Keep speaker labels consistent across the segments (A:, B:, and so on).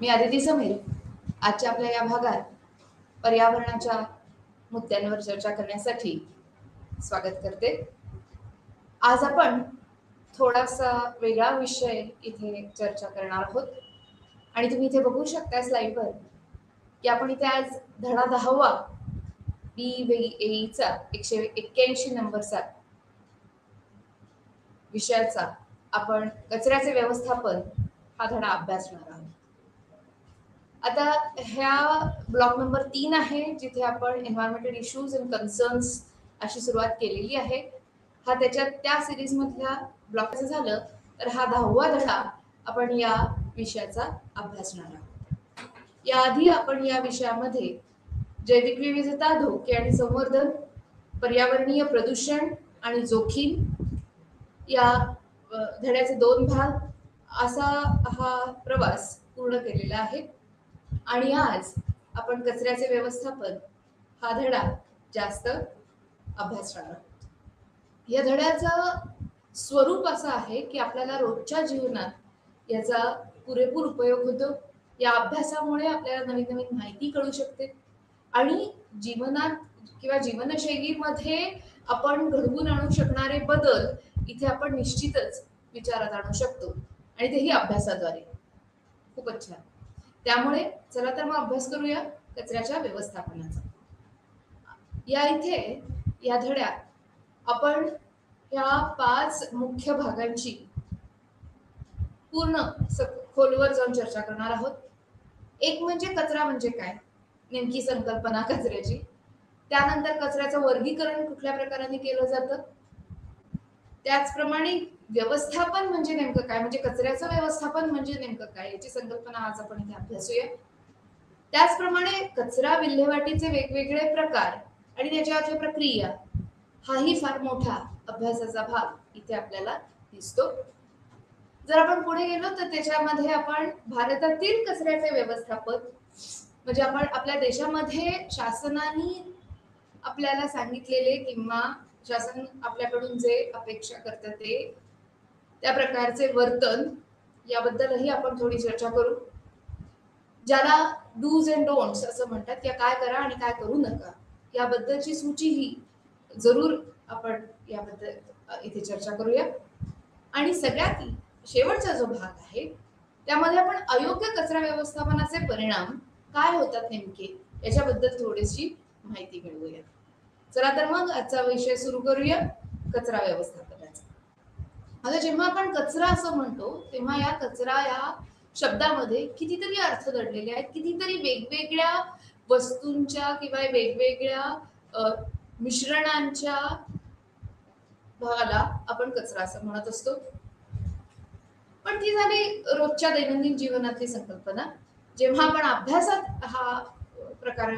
A: मी आदिती समीर आजच्या आपल्या या भागात पर्यावरणाच्या मुद्द्यांवर चर्चा करण्यासाठी स्वागत करते. आज आपण थोडासा वेगळा विषय इथे चर्चा करणार आहोत आणि तुम्ही इथे बघू शकता स्लाइडवर की आपण इथे आज धडा 10वा BVAEचा 181 नंबरचा विषयाचा आपण कचऱ्याचे व्यवस्थापन हा धडा अभ्यासणार आहोत. आता ह्या ब्लॉक नंबर 3 आहे जिथे आपण एन्व्हायरमेंटल इश्यूज अँड कन्सर्न्स अशी सुरुवात केलेली आहे. हा त्याच्यात त्या सिरीज मधल्या ब्लॉकचं झालं तर हा 10वा धडा आपण या विषयाचा अभ्यासणार आहोत. याआधी आपण या विषयामध्ये जैविक विविधता, धोके आणि संवर्धन, पर्यावरणीय प्रदूषण आणि जोखीम या धड्याचे 2 भाग असा हा प्रवास पूर्ण केलेला आहे आणि आज आपण कचऱ्याचे व्यवस्थापन हा धडा जास्त अभ्यासणार आहोत. या धड्याचं स्वरूप असं आहे की आपल्याला रोजच्या जीवनात याचा पुरेपूर उपयोग होतो. या अभ्यासामुळे आपल्याला नवीन नवीन माहिती कळू शकते आणि जीवनात किंवा जीवनशैलीमध्ये आपण घडवून आणू शकणारे बदल इथे आपण निश्चितच विचारात आणू शकतो आणि तेही अभ्यासाद्वारे. खूपच छान. त्यामुळे चला तर मग अभ्यास करूया कचऱ्याच्या व्यवस्थापनाचा. या इथे या धड्यात आपण या 5 मुख्य भागांची पूर्ण खोलवर जाऊन चर्चा करणार आहोत. एक म्हणजे कचरा म्हणजे काय, नेमकी संकल्पना कचऱ्याची. त्यानंतर कचऱ्याचं वर्गीकरण कुठल्या प्रकाराने केलं जातं. त्याचप्रमाणे व्यवस्थापन म्हणजे नेमकं काय, म्हणजे कचऱ्याचं व्यवस्थापन म्हणजे नेमकं काय याची संकल्पना आज आपण इथे अभ्यासूया. त्याचप्रमाणे कचरा विल्हेवाटीचे वेगवेगळे प्रकार आणि त्याच्यावरची प्रक्रिया हाही फार मोठा अभ्यासाचा भाग इथे आपल्याला दिसतो. जर आपण पुढे गेलो तर त्याच्यामध्ये आपण भारतातील कचऱ्याचे व्यवस्थापन म्हणजे आपण आपल्या देशामध्ये शासनाने आपल्याला सांगितलेले किंवा शासन आपल्याकडून जे अपेक्षा करतं ते त्या प्रकारचे वर्तन याबद्दलही आपण थोडी चर्चा करू. ज्याला डूज अँड डोंट्स असं म्हणतात, की काय करा आणि काय करू नका याबद्दलची सूची ही जरूर आपण याबद्दल इथे चर्चा करूया. आणि सगळ्यात शेवटचा जो भाग आहे त्यामध्ये आपण अयोग्य कचरा व्यवस्थापनाचे परिणाम काय होतात नेमके याच्याबद्दल थोडीशी माहिती मिळवूया. चला तर मग आजचा विषय सुरू करूया कचरा व्यवस्थापनाचा. आता जेव्हा आपण कचरा असं म्हणतो तेव्हा या कचरा या शब्दामध्ये कितीतरी अर्थ दडलेले आहेत, कितीतरी वेगवेगळ्या वस्तूंच्या किंवा वेगवेगळ्या मिश्रणांच्या भागाला आपण कचरा असं म्हणत असतो. पण ती झाली रोजच्या दैनंदिन जीवनातली संकल्पना. जेव्हा आपण अभ्यासात हा प्रकार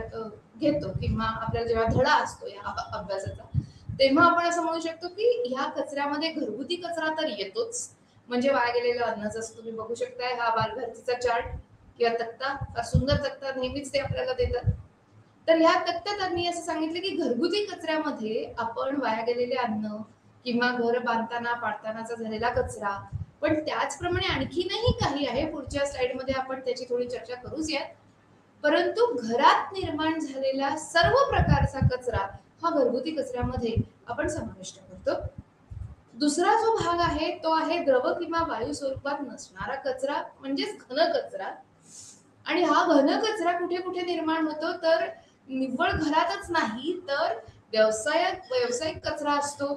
A: घेतो किंवा आपल्याला जेव्हा धडा असतो या अभ्यासाचा तेव्हा आपण असं म्हणू शकतो की ह्या कचऱ्यामध्ये घरगुती कचरा तर येतोच, म्हणजे वाया गेलेलं अन्नच असतं. तुम्ही बघू शकताय हा बालभारतीचा चार्ट किंवा तक्ता, हा सुंदर तक्ता नेहमीच ते आपल्याला देतात. तर ह्या तक्त्यात त्यांनी असं सांगितलं की घरगुती कचऱ्यामध्ये आपण वाया गेलेले अन्न किंवा घर बांधताना पाडतानाचा झालेला कचरा, पण त्याचप्रमाणे आणखीनही काही आहे. पुढच्या स्लाइडमध्ये आपण त्याची थोडी चर्चा करूच यात. परंतु घरात निर्माण झालेला सर्व प्रकारचा कचरा हा घरगुती कचऱ्यामध्ये आपण समाविष्ट करतो. दुसरा जो भाग आहे तो आहे द्रव किंवा वायू स्वरूपात नसणारा कचरा म्हणजेच घन कचरा. आणि हा घन कचरा कुठे कुठे निर्माण होतो तर निव्वळ घरातच नाही तर व्यावसायिक कचरा असतो,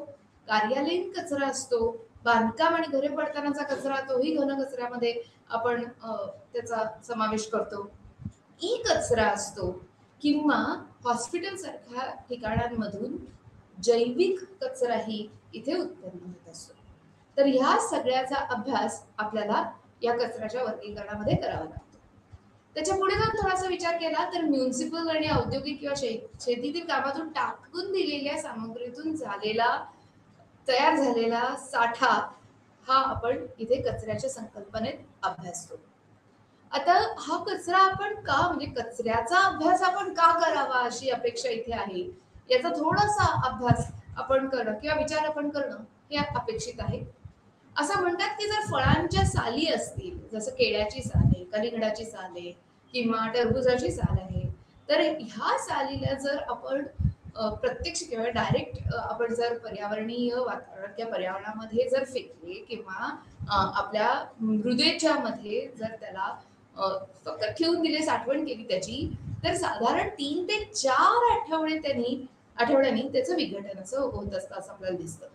A: कार्यालयीन कचरा असतो, बांधकाम आणि घरे पडतानाचा कचरा तोही घन कचऱ्यामध्ये आपण त्याचा समावेश करतो. ई कचरा असतो किंवा हॉस्पिटल सारख्या ठिकाणांमधून जैविक कचराही इथे उत्पन्न होत असतो. तर ह्या सगळ्याचा अभ्यास आपल्याला या कचऱ्याच्या वर्गीकरणामध्ये करावा लागतो. त्याच्या पुढे जर थोडासा विचार केला तर म्युनिसिपल आणि औद्योगिक किंवा शेतीतील कामातून टाकून दिलेल्या सामग्रीतून तयार झालेला साठा हा आपण इथे कचऱ्याच्या संकल्पनेत अभ्यासतो. आता हा कचरा आपण का म्हणजे कचऱ्याचा अभ्यास आपण का करावा अशी अपेक्षा इथे आहे. याचा थोडासा अभ्यास आपण करणं किंवा विचार आपण करणं हे अपेक्षित आहे. असं म्हणतात की जर फळांच्या साली असतील, जसं केळ्याची साल आहे कलिंगडाची साल आहे किंवा टरबुजाची साल आहे. तर ह्या सालीला जर आपण प्रत्यक्ष किंवा डायरेक्ट आपण जर पर्यावरणीय वातावरण किंवा पर्यावरणामध्ये जर फेकले किंवा आपल्या मृदेच्या मध्ये जर त्याला फक्त ठेवून दिले, साठवण केली त्याची, तर साधारण 3 ते 4 आठवड्यांनी त्याचं विघटन असं होत असतं असं आपल्याला दिसतं.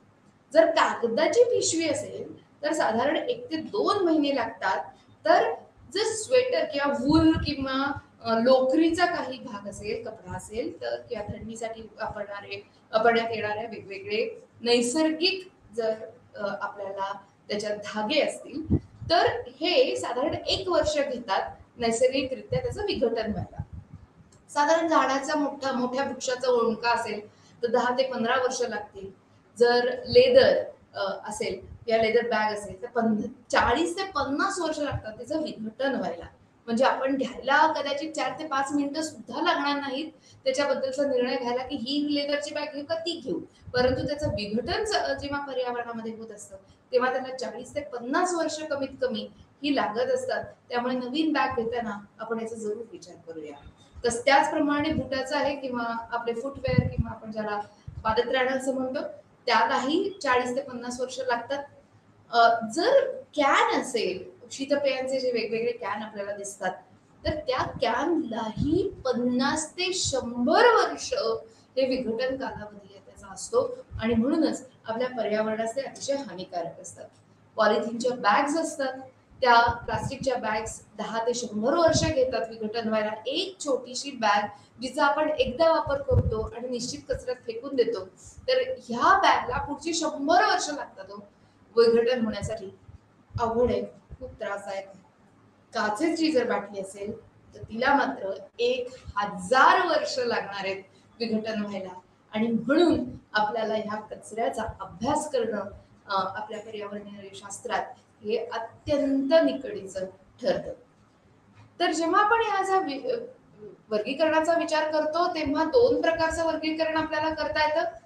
A: जर कागदाची पिशवी असेल तर साधारण 1 ते 2 महिने लागतात. तर जर स्वेटर किंवा वूल किंवा लोकरीचा काही भाग असेल, कपडा असेल तर किंवा थंडीसाठी वापरण्यात येणारे वेगवेगळे नैसर्गिक जर आपल्याला त्याच्यात धागे असतील तर हे साधारण 1 वर्ष घेतात नैसर्गिकरित्या त्याचं विघटन व्हायला. साधारण झाडाचा मोठ्या वृक्षाचा ओंडका असेल तर 10 ते 15 वर्ष लागतील. जर लेदर असेल किंवा लेदर बॅग असेल तर 40 ते 50 वर्ष लागतात त्याचं विघटन व्हायला. म्हणजे आपण घ्यायला कदाचित 4 ते 5 मिनिटं सुद्धा लागणार नाहीत त्याच्याबद्दलचा निर्णय घ्यायला की ही लेदरची बॅग घेऊ का ती घेऊ. परंतु त्याचं विघटन जेव्हा पर्यावरणामध्ये होत असतं तेव्हा त्याला 40 ते 50 वर्ष कमीत कमी ही लागत असतात. त्यामुळे नवीन बॅग घेताना आपण याचा जरूर विचार करूया. त्याचप्रमाणे बुटाचं आहे किंवा आपले फुटवेअर किंवा आपण ज्याला पादत्राणं असं म्हणतो त्यालाही 40 ते 50 वर्ष लागतात. जर कॅन असेल, शीतपेयांचे जे वेगवेगळे कॅन आपल्याला दिसतात तर त्या कॅनलाही 50 ते 100 वर्ष हे विघटन कालावधी आहे त्याचा असतो आणि म्हणूनच आपल्या पर्यावरणास ते अतिशय हानिकारक असतात. पॉलिथिनच्या बॅग्स असतात त्या प्लास्टिकच्या बॅग्स 10 ते 100 वर्ष घेतात विघटन व्हायला. एक छोटीशी बॅग जिचा आपण एकदा वापर करतो आणि निश्चित कचऱ्यात फेकून देतो तर ह्या बॅगला पुढची 100 वर्ष लागतात विघटन होण्यासाठी. अवघड आहे, खूप त्रासदायक आहे. काचेची जर बाटली असेल तर तिला मात्र 1000 वर्ष लागणार आहेत विघटन व्हायला आणि म्हणून आपल्याला ह्या कचऱ्याचा अभ्यास करणं आपल्या पर्यावरणीय शास्त्रात हे अत्यंत निकडीचं ठरतं. तर जेव्हा आपण ह्याचा वर्गीकरणाचा विचार करतो तेव्हा 2 प्रकारचं वर्गीकरण आपल्याला करता येतं.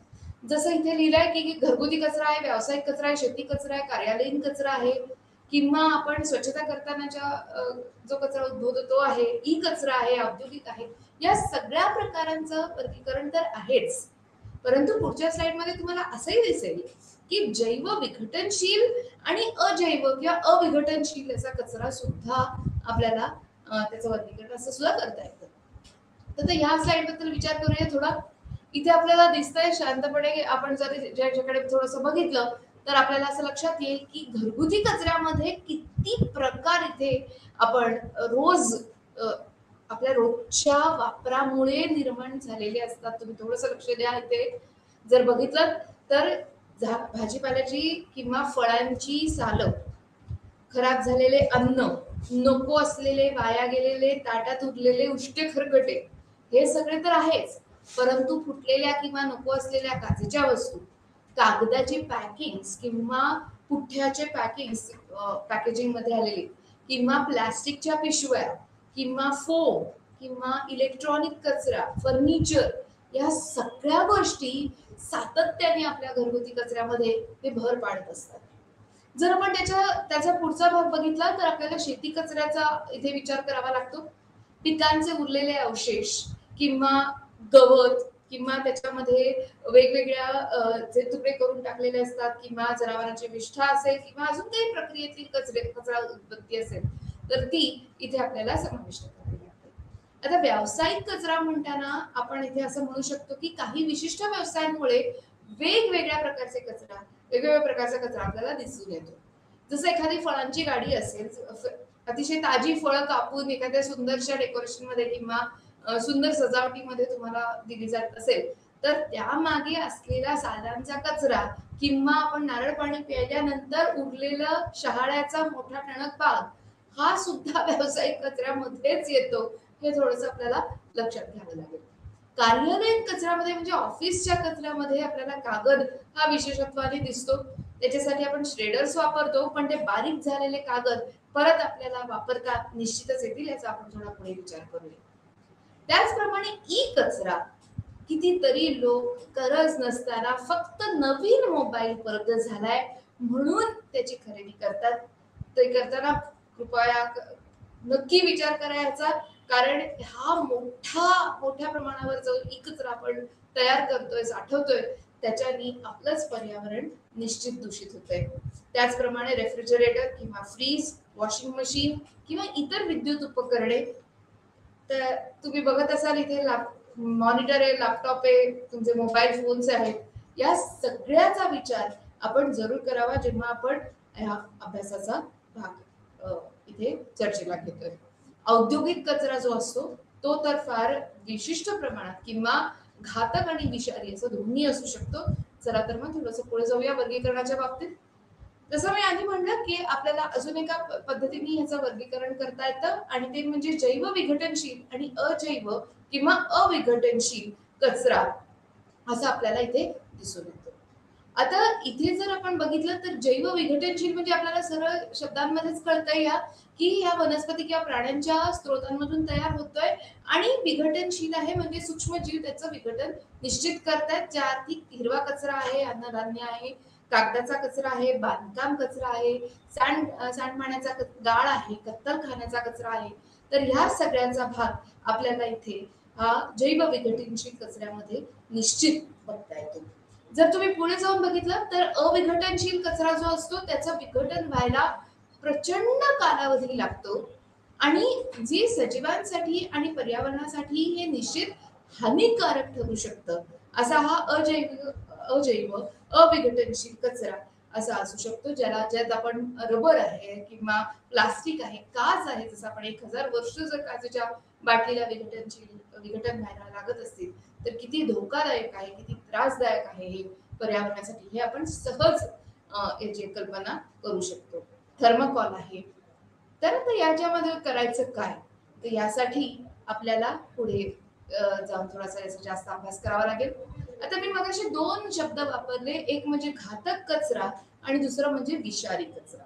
A: जसं इथे लिहिलंय की घरगुती कचरा आहे, व्यावसायिक कचरा आहे, शेती कचरा आहे, कार्यालयीन कचरा आहे किंवा आपण स्वच्छता करतानाच्या जो कचरा उद्भवतो तो आहे, ई कचरा आहे, औद्योगिक आहे. या सगळ्या प्रकारांचं वर्गीकरण तर आहेच. परंतु पुढच्या स्लाइडमध्ये तुम्हाला असंही दिसेल की जैव विघटनशील आणि अजैव किंवा अविघटनशील असा कचरा सुद्धा आपल्याला त्याचं वर्गीकरण असं सुद्धा करता येतं. तर ह्या स्लाइड बद्दल विचार करूया थोडा. इथे आपल्याला दिसतंय शांतपणे आपण जर ज्याच्याकडे थोडंसं बघितलं तर आपल्याला असं लक्षात येईल की घरगुती कचऱ्यामध्ये किती प्रकार इथे आपण रोज आपल्या रोजच्या वापरामुळे निर्माण झालेले असतात. तुम्ही थोडंसं लक्ष द्या. इथे जर बघितलं तर भाजीपाल्याची किंवा फळांची सालं, खराब झालेले अन्न, नको असलेले वाया गेलेले ताटात उरलेले उष्टे खरकटे हे सगळे तर आहेच. परंतु फुटलेल्या किंवा नको असलेल्या काचेच्या वस्तू, कागदाची पॅकिंग किंवा पुठ्याचे पॅकेजिंग मध्ये आलेले किंवा प्लास्टिकच्या पिशव्या किंवा फोम किंवा इलेक्ट्रॉनिक कचरा, फर्निचर या सगळ्या गोष्टी सातत्याने आपल्या घरगुती कचऱ्यामध्ये ते भर पाडत असतात. जर आपण त्याचा पुढचा भाग बघितला तर आपल्याला शेती कचऱ्याचा इथे विचार करावा लागतो. पिकांचे उरलेले अवशेष किंवा गवत किंवा त्याच्यामध्ये वेगवेगळ्या जे तुकडे करून टाकलेले असतात किंवा जनावरांची विष्ठा असेल किंवा अजून काही प्रक्रियेतील कचरा उत्पत्ती असेल तर ती इथे आपल्याला समाविष्ट करावी लागते. आता व्यावसायिक कचरा म्हणताना आपण इथे असं म्हणू शकतो की काही विशिष्ट व्यवसायांमुळे वेगवेगळ्या प्रकारचा कचरा आपल्याला दिसून येतो. जसं एखादी फळांची गाडी असेल, अतिशय ताजी फळं कापून एखाद्या सुंदरशा डेकोरेशन मध्ये किंवा सुंदर सजावटीमध्ये तुम्हाला दिली जात असेल तर त्यामागे असलेला सालांचा कचरा किंवा आपण नारळ पाणी प्यायल्यानंतर उरलेलं शहाळ्याचा मोठा टणक भाग हा सुद्धा व्यावसायिक कचऱ्यामध्येच येतो. हे थोडंसं आपल्याला लक्षात घ्यावं लागेल. कार्यालयीन कचऱ्यामध्ये म्हणजे ऑफिसच्या कचऱ्यामध्ये आपल्याला कागद हा विशेषत्वाने दिसतो. त्याच्यासाठी आपण श्रेडर्स वापरतो पण ते बारीक झालेले कागद परत आपल्याला वापरता निश्चितच येतील याचा आपण थोडा पुढे विचार करूया. त्याचप्रमाणे ई कचरा, कितीतरी लोक गरज नसताना फक्त नवीन मोबाईल उपलब्ध झालाय म्हणून त्याची खरेदी करतात. ते करताना कृपया नक्की विचार करायचा, कारण हा मोठ्या प्रमाणावर जो कचरा आपण तयार करतोय, साठवतोय, त्याच्यानी आपलंच पर्यावरण निश्चित दूषित होतंय. त्याचप्रमाणे रेफ्रिजरेटर किंवा फ्रीज, वॉशिंग मशीन किंवा इतर विद्युत उपकरणे, तर तुम्ही बघत असाल इथे मॉनिटर आहे, लॅपटॉप आहे, तुमचे मोबाईल फोन्स आहेत, या सगळ्याचा विचार आपण जरूर करावा जेव्हा आपण ह्या अभ्यासाचा भाग इथे चर्चेला घेतोय. औद्योगिक कचरा जो असतो तो तर फार विशिष्ट प्रमाणात किंवा घातक आणि विषारी असं दोन्ही असू शकतो. चला तर मग थोडंसं पुढे जाऊया वर्गीकरणाच्या बाबतीत. जसं मी आधी म्हणलं की आपल्याला अजून एका पद्धतीने ह्याचं वर्गीकरण करता येतं आणि ते म्हणजे जैव विघटनशील आणि अजैव किंवा अविघटनशील कचरा असं आपल्याला इथे दिसून येतो. आता इथे जर आपण बघितलं तर जैव विघटनशील म्हणजे आपल्याला सरळ शब्दांमध्येच कळतंय या की ह्या वनस्पती किंवा प्राण्यांच्या स्त्रोतांमधून तयार होतोय, आणि विघटनशील आहे म्हणजे सूक्ष्मजीव त्याचं विघटन निश्चित करतायत. ज्या अर्थी हिरवा कचरा आहे, अन्नधान्य आहे, कागदाचा कचरा आहे, बांधकाम कचरा आहे, सांडपाण्याचा गाळ आहे, कत्तलखान्याचा कचरा आहे. तर ह्या सगळ्यांचा भाग आपल्याला इथे हा जैव विघटनशील कचऱ्यामध्ये निश्चित बघता येतो. जर तुम्ही पुढे जाऊन बघितलं तर अविघटनशील कचरा जो असतो त्याचं विघटन व्हायला प्रचंड कालावधी लागतो आणि जे सजीवांसाठी आणि पर्यावरणासाठी हे निश्चित हानिकारक ठरू शकतं. असा हा अजैव अविघटनशील कचरा असा असू शकतो, ज्यात आपण रबर आहे किंवा प्लास्टिक आहे, काच आहे. जसं आपण 1000 वर्ष जर काचेच्या बाटलीला विघटन व्हायला लागत असतील तर किती धोकादायक आहे, किती त्रासदायक आहे हे पर्यावरणासाठी, हे आपण सहज याची कल्पना करू शकतो. थर्मोकॉल आहे. तर याच्यामध्ये करायचं काय, तर यासाठी आपल्याला पुढे जाऊन थोडासा याचा जास्त अभ्यास करावा लागेल. आता मी मगाशी 2 शब्द वापरले, एक म्हणजे घातक कचरा आणि दुसरं म्हणजे विषारी कचरा.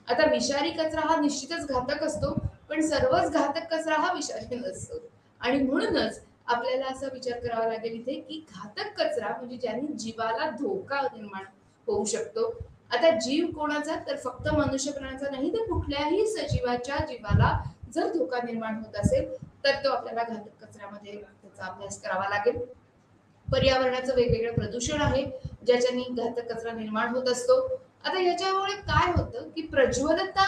A: आता विषारी कचरा हा निश्चितच घातक असतो, पण सर्वच घातक कचरा हा विषारी नसतो. आणि म्हणूनच आपल्याला असा विचार करावा लागेल इथे की घातक कचरा म्हणजे ज्याने जीवाला धोका निर्माण होऊ शकतो. आता जीव कोणाचा, तर फक्त मनुष्य प्राण्याचा नाही, तर कुठल्याही सजीवाच्या जीवाला जर धोका निर्माण होत असेल तर तो आपल्याला घातक कचऱ्यामध्ये त्याचा अभ्यास करावा लागेल. पर्यावरणाचं वेगवेगळं प्रदूषण आहे ज्याच्याने घातक कचरा निर्माण होत असतो. आता याच्यामुळे काय होतं की प्रज्वलता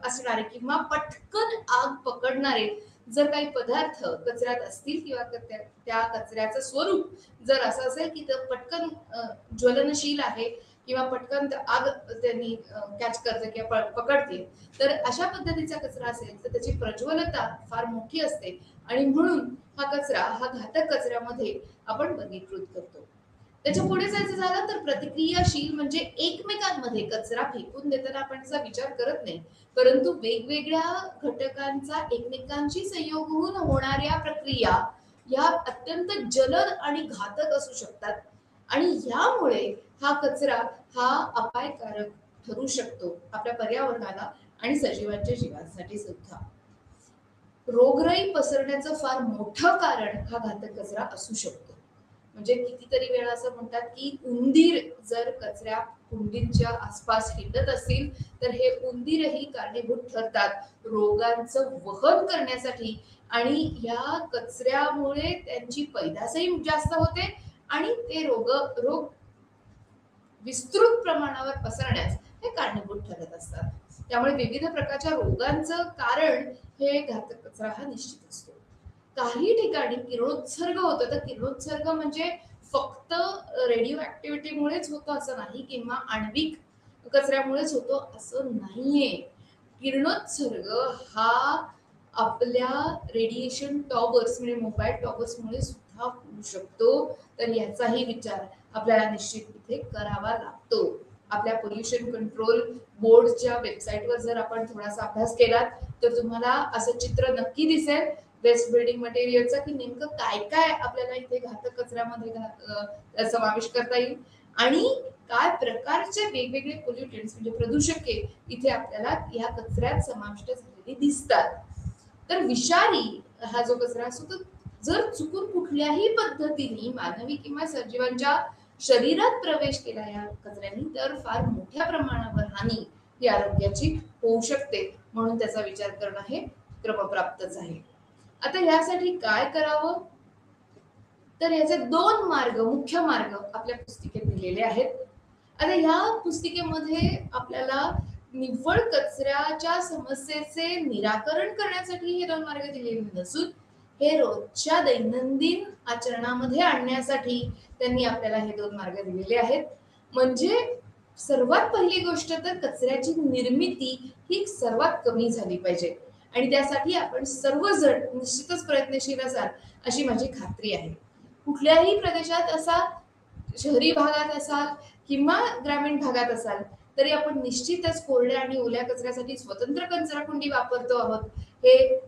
A: असणारे किंवा पटकन आग पकडणारे जर काही पदार्थ कचऱ्यात असतील किंवा त्या कचऱ्याचं स्वरूप जर असं असेल की ते पटकन ज्वलनशील आहे किंवा पटकन आग त्यांनी कॅच करते किंवा पकडते, तर अशा पद्धतीचा कचरा असेल तर त्याची प्रज्वलता फार मोठी असते आणि म्हणून हा कचरा हा घातक कचऱ्यामध्ये आपण वर्गीकृत करतो. त्याच्या पुढे जायचं झालं तर प्रतिक्रियाशील म्हणजे एकमेकांमध्ये कचरा फेकून देताना आपण त्याचा विचार करत नाही, परंतु वेगवेगळ्या घटकांचा एकमेकांशी संयोग होऊन होणाऱ्या प्रक्रिया या अत्यंत जलद आणि घातक असू शकतात आणि यामुळे हा कचरा हा अपायकारक ठरू शकतो आपल्या पर्यावरणाला आणि सजीवांच्या जीवांसाठी सुद्धा. रोगराई पसरण्याचं फार मोठं कारण हा घातक कचरा असू शकतो. म्हणजे कितीतरी वेळा असं म्हणतात की उंदीर जर कचऱ्या कुंडींच्या आसपास हिंडत असतील तर हे उंदीरही कारणीभूत ठरतात रोगांचं वहन करण्यासाठी आणि या कचऱ्यामुळे त्यांची पैदासही जास्त होते आणि ते रोग विस्तृत प्रमाणावर पसरण्यास हे कारणीभूत ठरत असतात. त्यामुळे विविध प्रकारच्या रोगांचं कारण हे घातक कचरा हा निश्चित असतो. काही ठिकाणी किरणोत्सर्ग होतो, तर किरणोत्सर्ग म्हणजे फक्त रेडिओ ऍक्टिव्हिटीमुळेच होतो असं नाही किंवा आण्विक कचऱ्यामुळेच होतो असं नाहीये. किरणोत्सर्ग हा आपल्या रेडिएशन टॉवर्स म्हणजे मोबाईल टॉवर्स मुळे सुद्धा होऊ शकतो. तर याचाही विचार आपल्याला निश्चित इथे करावा लागतो. आपल्या पोल्युशन कंट्रोल बोर्डच्या वेबसाईटवर जर आपण थोडासा अभ्यास केला तर तुम्हाला असं चित्र नक्की दिसेल वेस्ट बिल्डिंग मटेरियलचा की नेमकं काय काय आपल्याला इथे घातक कचऱ्यामध्ये समावेश करता येईल आणि काय प्रकारचे वेगवेगळे पोल्युटंट्स म्हणजे प्रदूषके इथे आपल्याला या कचऱ्यात समाविष्ट झालेली दिसतात. तर विषारी हा जो कचरा असतो तो जर चुकून कुठल्याही पद्धतीने मानवी किंवा सजीवांच्या शरीरात प्रवेश केला या कचऱ्याने तर फार मोठ्या प्रमाणावर हानी ही आरोग्याची होऊ शकते, म्हणून त्याचा विचार करणं हे क्रमप्राप्तच आहे. आता यासाठी काय करावं, तर याचे 2 मार्ग, मुख्य मार्ग आपल्या पुस्तिकेत दिलेले आहेत. आता या पुस्तिकेमध्ये आपल्याला निव्वळ कचऱ्याच्या समस्येचे निराकरण करण्यासाठी हे 2 मार्ग दिलेले नसून हे रोजच्या दैनंदिन आचरणामध्ये आणण्यासाठी त्यांनी आपल्याला हे 2 मार्ग दिलेले आहेत. म्हणजे सर्वात पहिली गोष्ट तर कचऱ्याची निर्मिती ही सर्वात कमी झाली पाहिजे आणि त्यासाठी आपण सर्वजण निश्चितच प्रयत्नशील असाल अशी माझी खात्री आहे. कुठल्याही प्रदेशात असा, शहरी भागात असाल किंवा ग्रामीण भागात असाल, तरी आपण निश्चितच कोरड्या आणि ओल्या कचऱ्यासाठी स्वतंत्र कचराकुंडी वापरतो आहोत हे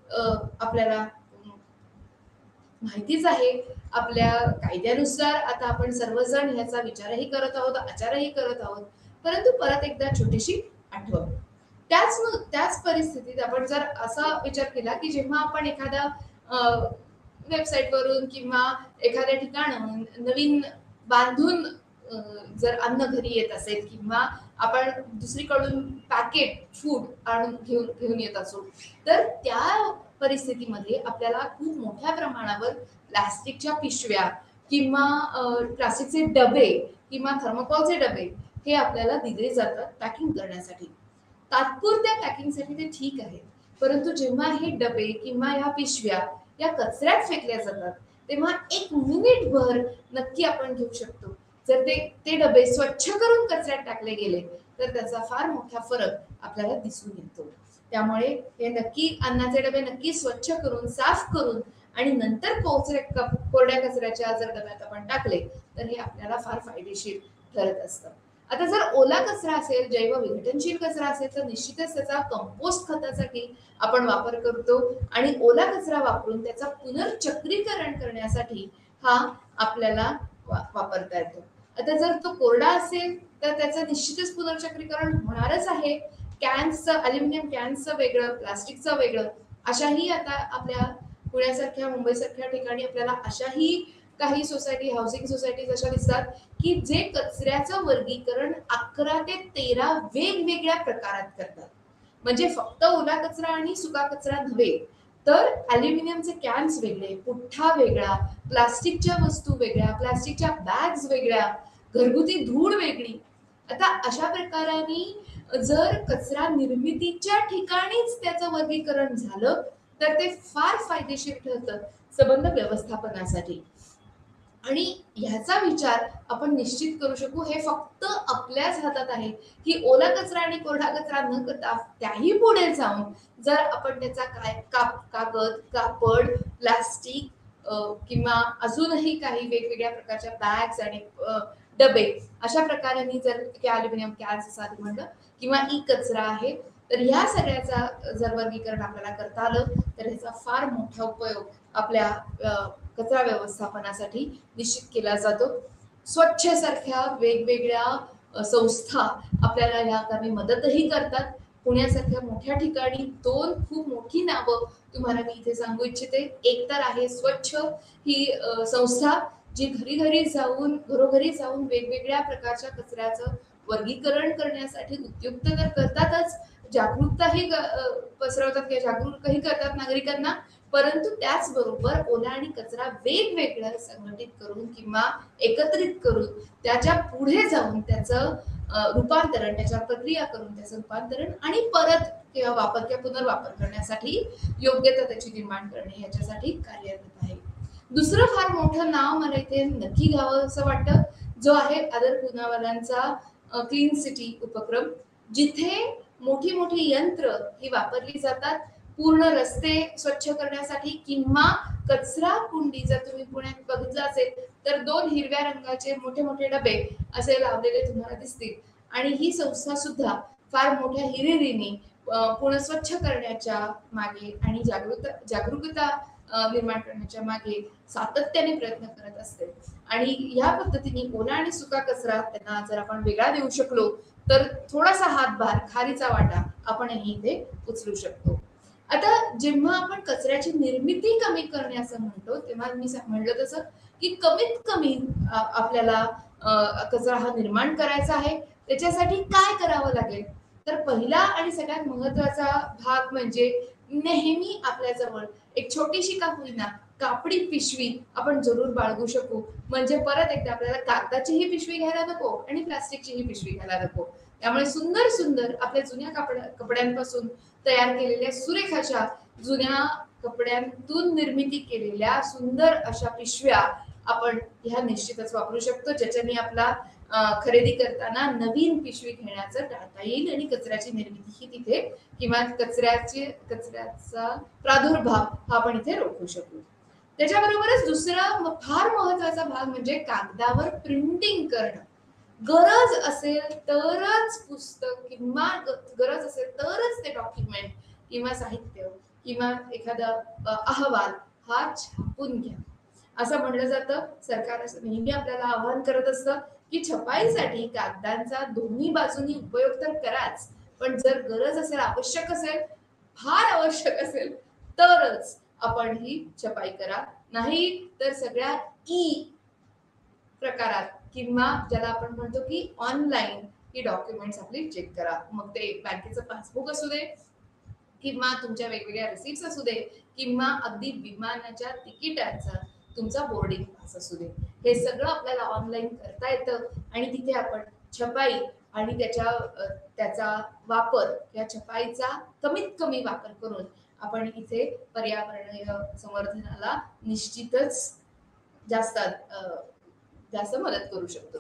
A: आपल्याला माहितीच आहे. आपल्या कायद्यानुसार आता आपण सर्वजण ह्याचा विचारही करत आहोत, आचारही करत आहोत. परंतु परत एकदा छोटीशी आठवण, त्याच परिस्थितीत आपण जर असा विचार केला की जेव्हा आपण एखाद्या वेबसाईट वरून किंवा एखाद्या ठिकाणाहून नवीन बांधून जर अन्न घरी येत असेल किंवा आपण दुसरीकडून पॅकेट फूड आणून घेऊन येत असो, तर त्या परिस्थितीमध्ये आपल्याला खूप मोठ्या प्रमाणावर प्लास्टिकच्या पिशव्या किंवा प्लास्टिकचे डबे किंवा थर्मोकॉलचे डबे हे आपल्याला दिले जातात पॅकिंग करण्यासाठी. तात्पुरत्या पॅकिंगसाठी ते ठीक आहे, परंतु जेव्हा हे डबे किंवा या पिशव्या या कचऱ्यात फेकल्या जातात तेव्हा 1 मिनिटभर नक्की आपण घेऊ शकतो. जर ते डबे स्वच्छ करून कचऱ्यात टाकले गेले तर त्याचा फार मोठा फरक आपल्याला दिसून येतो. त्यामुळे हे नक्की अन्नाचे डबे नक्की स्वच्छ करून, साफ करून आणि नंतर कोरड्या कचऱ्याच्या जर डब्यात आपण टाकले तर हे आपल्याला फार फायदेशीर ठरत असतं. आता जर ओला कचरा असेल, जैव विघटनशील कचरा असेल, तर निश्चितच त्याचा कंपोस्ट खतासाठी आपण वापर करतो आणि ओला कचरा वापरून त्याचा पुनर्चक्रीकरण करण्यासाठी हा आपल्याला वापरता येतो. आता जर तो कोरडा असेल तर त्याचं निश्चितच पुनर्चक्रीकरण होणारच आहे. कॅन्सचं, अल्युमिनियम कॅन्सचं वेगळं, प्लास्टिकचं वेगळं, अशाही आता आपल्या पुण्यासारख्या, मुंबईसारख्या ठिकाणी आपल्याला अशाही काही सोसायटी, हाऊसिंग सोसायटीज अशा दिसतात की जे कचऱ्याचं वर्गीकरण 11 ते 13 वेगवेगळ्या प्रकारात करतात. म्हणजे फक्त ओला कचरा आणि सुका कचरा नव्हे, तर अल्युमिनियमचे कॅन्स वेगळे, पुठ्ठा वेगळा, प्लास्टिकच्या वस्तू वेगळ्या, प्लास्टिकच्या बॅग्स वेगळ्या, घरगुती धूळ वेगळी. आता अशा प्रकाराने जर कचरा निर्मितीच्या ठिकाणीच त्याचं वर्गीकरण झालं तर ते फार फायदेशीर ठरतं संबंध व्यवस्थापनासाठी. आणि ह्याचा विचार आपण निश्चित करू शकू, हे फक्त आपल्याच हातात आहे की ओला कचरा आणि कोरडा कचरा न करता त्याही पुढे जाऊन जर आपण त्याचा कागद, कापड, प्लास्टिक किंवा अजूनही काही वेगवेगळ्या प्रकारच्या बॅग्स आणि डबे अशा प्रकारे जर अल्युमिनियम कॅन्स असं म्हणलं किंवा ई कचरा आहे, तर ह्या सगळ्याचा जर वर्गीकरण आपल्याला करता आलं तर ह्याचा फार मोठा उपयोग आपल्या कचरा व्यवस्थापनासाठी निश्चित केला जातो. स्वच्छ सारख्या वेगवेगळ्या संस्था आपल्याला या कामी मदतही करतात. पुण्यासारख्या मोठ्या ठिकाणी 2 खूप मोठी नावं तुम्हाला मी इथे सांगू इच्छिते. एक तर आहे स्वच्छ ही संस्था, जी घरोघरी जाऊन वेगवेगळ्या प्रकारच्या कचऱ्याचं वर्गीकरण करण्यासाठी उद्युक्त तर करतातच, जागरूकताही पसरवतात किंवा जागरूकही करतात नागरिकांना, परंतु त्याचबरोबर ओला आणि कचरा वेगवेगळं संघटित करून किंवा एकत्रित करून त्याच्या पुढे जाऊन त्याचं रूपांतरण, त्याच्या प्रक्रिया करून त्याचं रूपांतरण आणि परत किंवा वापर किंवा पुनर्वापर करण्यासाठी योग्यता त्याची निर्माण करणे याच्यासाठी कार्यरत आहे. दुसरं फार मोठं नाव मला इथे नक्की घ्यावं असं वाटतं, जो आहे आदर पुनावाल्यांचा क्लीन सिटी उपक्रम, जिथे मोठी मोठी यंत्र ही वापरली जातात पूर्ण रस्ते स्वच्छ करण्यासाठी किंवा कचरा कुंडी. जर तुम्ही पुण्यात बघितलं असेल तर 2 हिरव्या रंगाचे मोठे मोठे डबे असे लावलेले तुम्हाला दिसतील आणि ही संस्था सुद्धा फार मोठ्या हिरिरीने पुणे स्वच्छ करण्याच्या मागे आणि जागरूकता निर्माण करण्याच्या मागे सातत्याने प्रयत्न करत असते. आणि या पद्धतीने ओला आणि सुका कचरा त्यांना जर आपण वेगळा देऊ शकलो तर थोडासा हातभार, खारीचा वाटा आपणही इथे उचलू शकतो. आता जेव्हा आपण कचऱ्याची निर्मिती कमी करण्याचं म्हणतो तेव्हा मी म्हणलं तसं की कमीत कमी आपल्याला कचरा हा निर्माण करायचा आहे. त्याच्यासाठी काय करावं लागेल तर पहिला आणि सगळ्यात महत्वाचा भाग म्हणजे नेहमी आपल्या जवळ एक छोटीशी का होईना कापडी पिशवी आपण जरूर बाळगू शकू, म्हणजे परत एकदा आपल्याला कागदाचीही पिशवी घ्यायला नको आणि प्लास्टिकचीही पिशवी घ्यायला नको. त्यामुळे सुंदर सुंदर आपल्या जुन्या कपड्यांपासून तयार केलेल्या सुरेख अशा जुन्या कपड्यांतून निर्मिती केलेल्या सुंदर अशा पिशव्या आपण ह्या निश्चितच वापरू शकतो, ज्याच्याने आपला खरेदी करताना नवीन पिशवी घेण्याचं टाळता येईल आणि कचऱ्याची निर्मिती ही तिथे किंवा कचऱ्याचा प्रादुर्भाव हा आपण इथे रोखू शकू. त्याच्याबरोबरच दुसरा फार महत्वाचा भाग म्हणजे कागदावर प्रिंटिंग करणं. गरज असेल तरच पुस्तक किंवा गरज असेल तरच ते डॉक्युमेंट किंवा साहित्य किंवा एखादा अहवाल हा छापून घ्या. असं म्हटलं जातं, सरकार असं नेहमी आपल्याला आवाहन करत असतं की छपाईसाठी कागदांचा दोन्ही बाजूनी उपयोग तर कराच, पण जर गरज असेल, आवश्यक असेल, फार आवश्यक असेल तरच आपण ही छपाई करा. नाही तर सगळ्या ई प्रकारात किंवा ज्याला आपण म्हणतो की ऑनलाईन ही डॉक्युमेंट्स आपली चेक करा. मग ते बँकेचं पासबुक असू दे किंवा तुमच्या वेगवेगळ्या रिसिप्ट्स असू दे किंवा अगदी विमानाच्या तिकिटाचा तुमचा बोर्डिंग पास असू दे, हे सगळं आपल्याला ऑनलाईन करता येतं आणि तिथे आपण छपाई आणि त्याचा वापर या छपाईचा कमीत कमी वापर करून आपण इथे पर्यावरणीय संवर्धनाला निश्चितच जास्त जास्त मदत करू शकतो.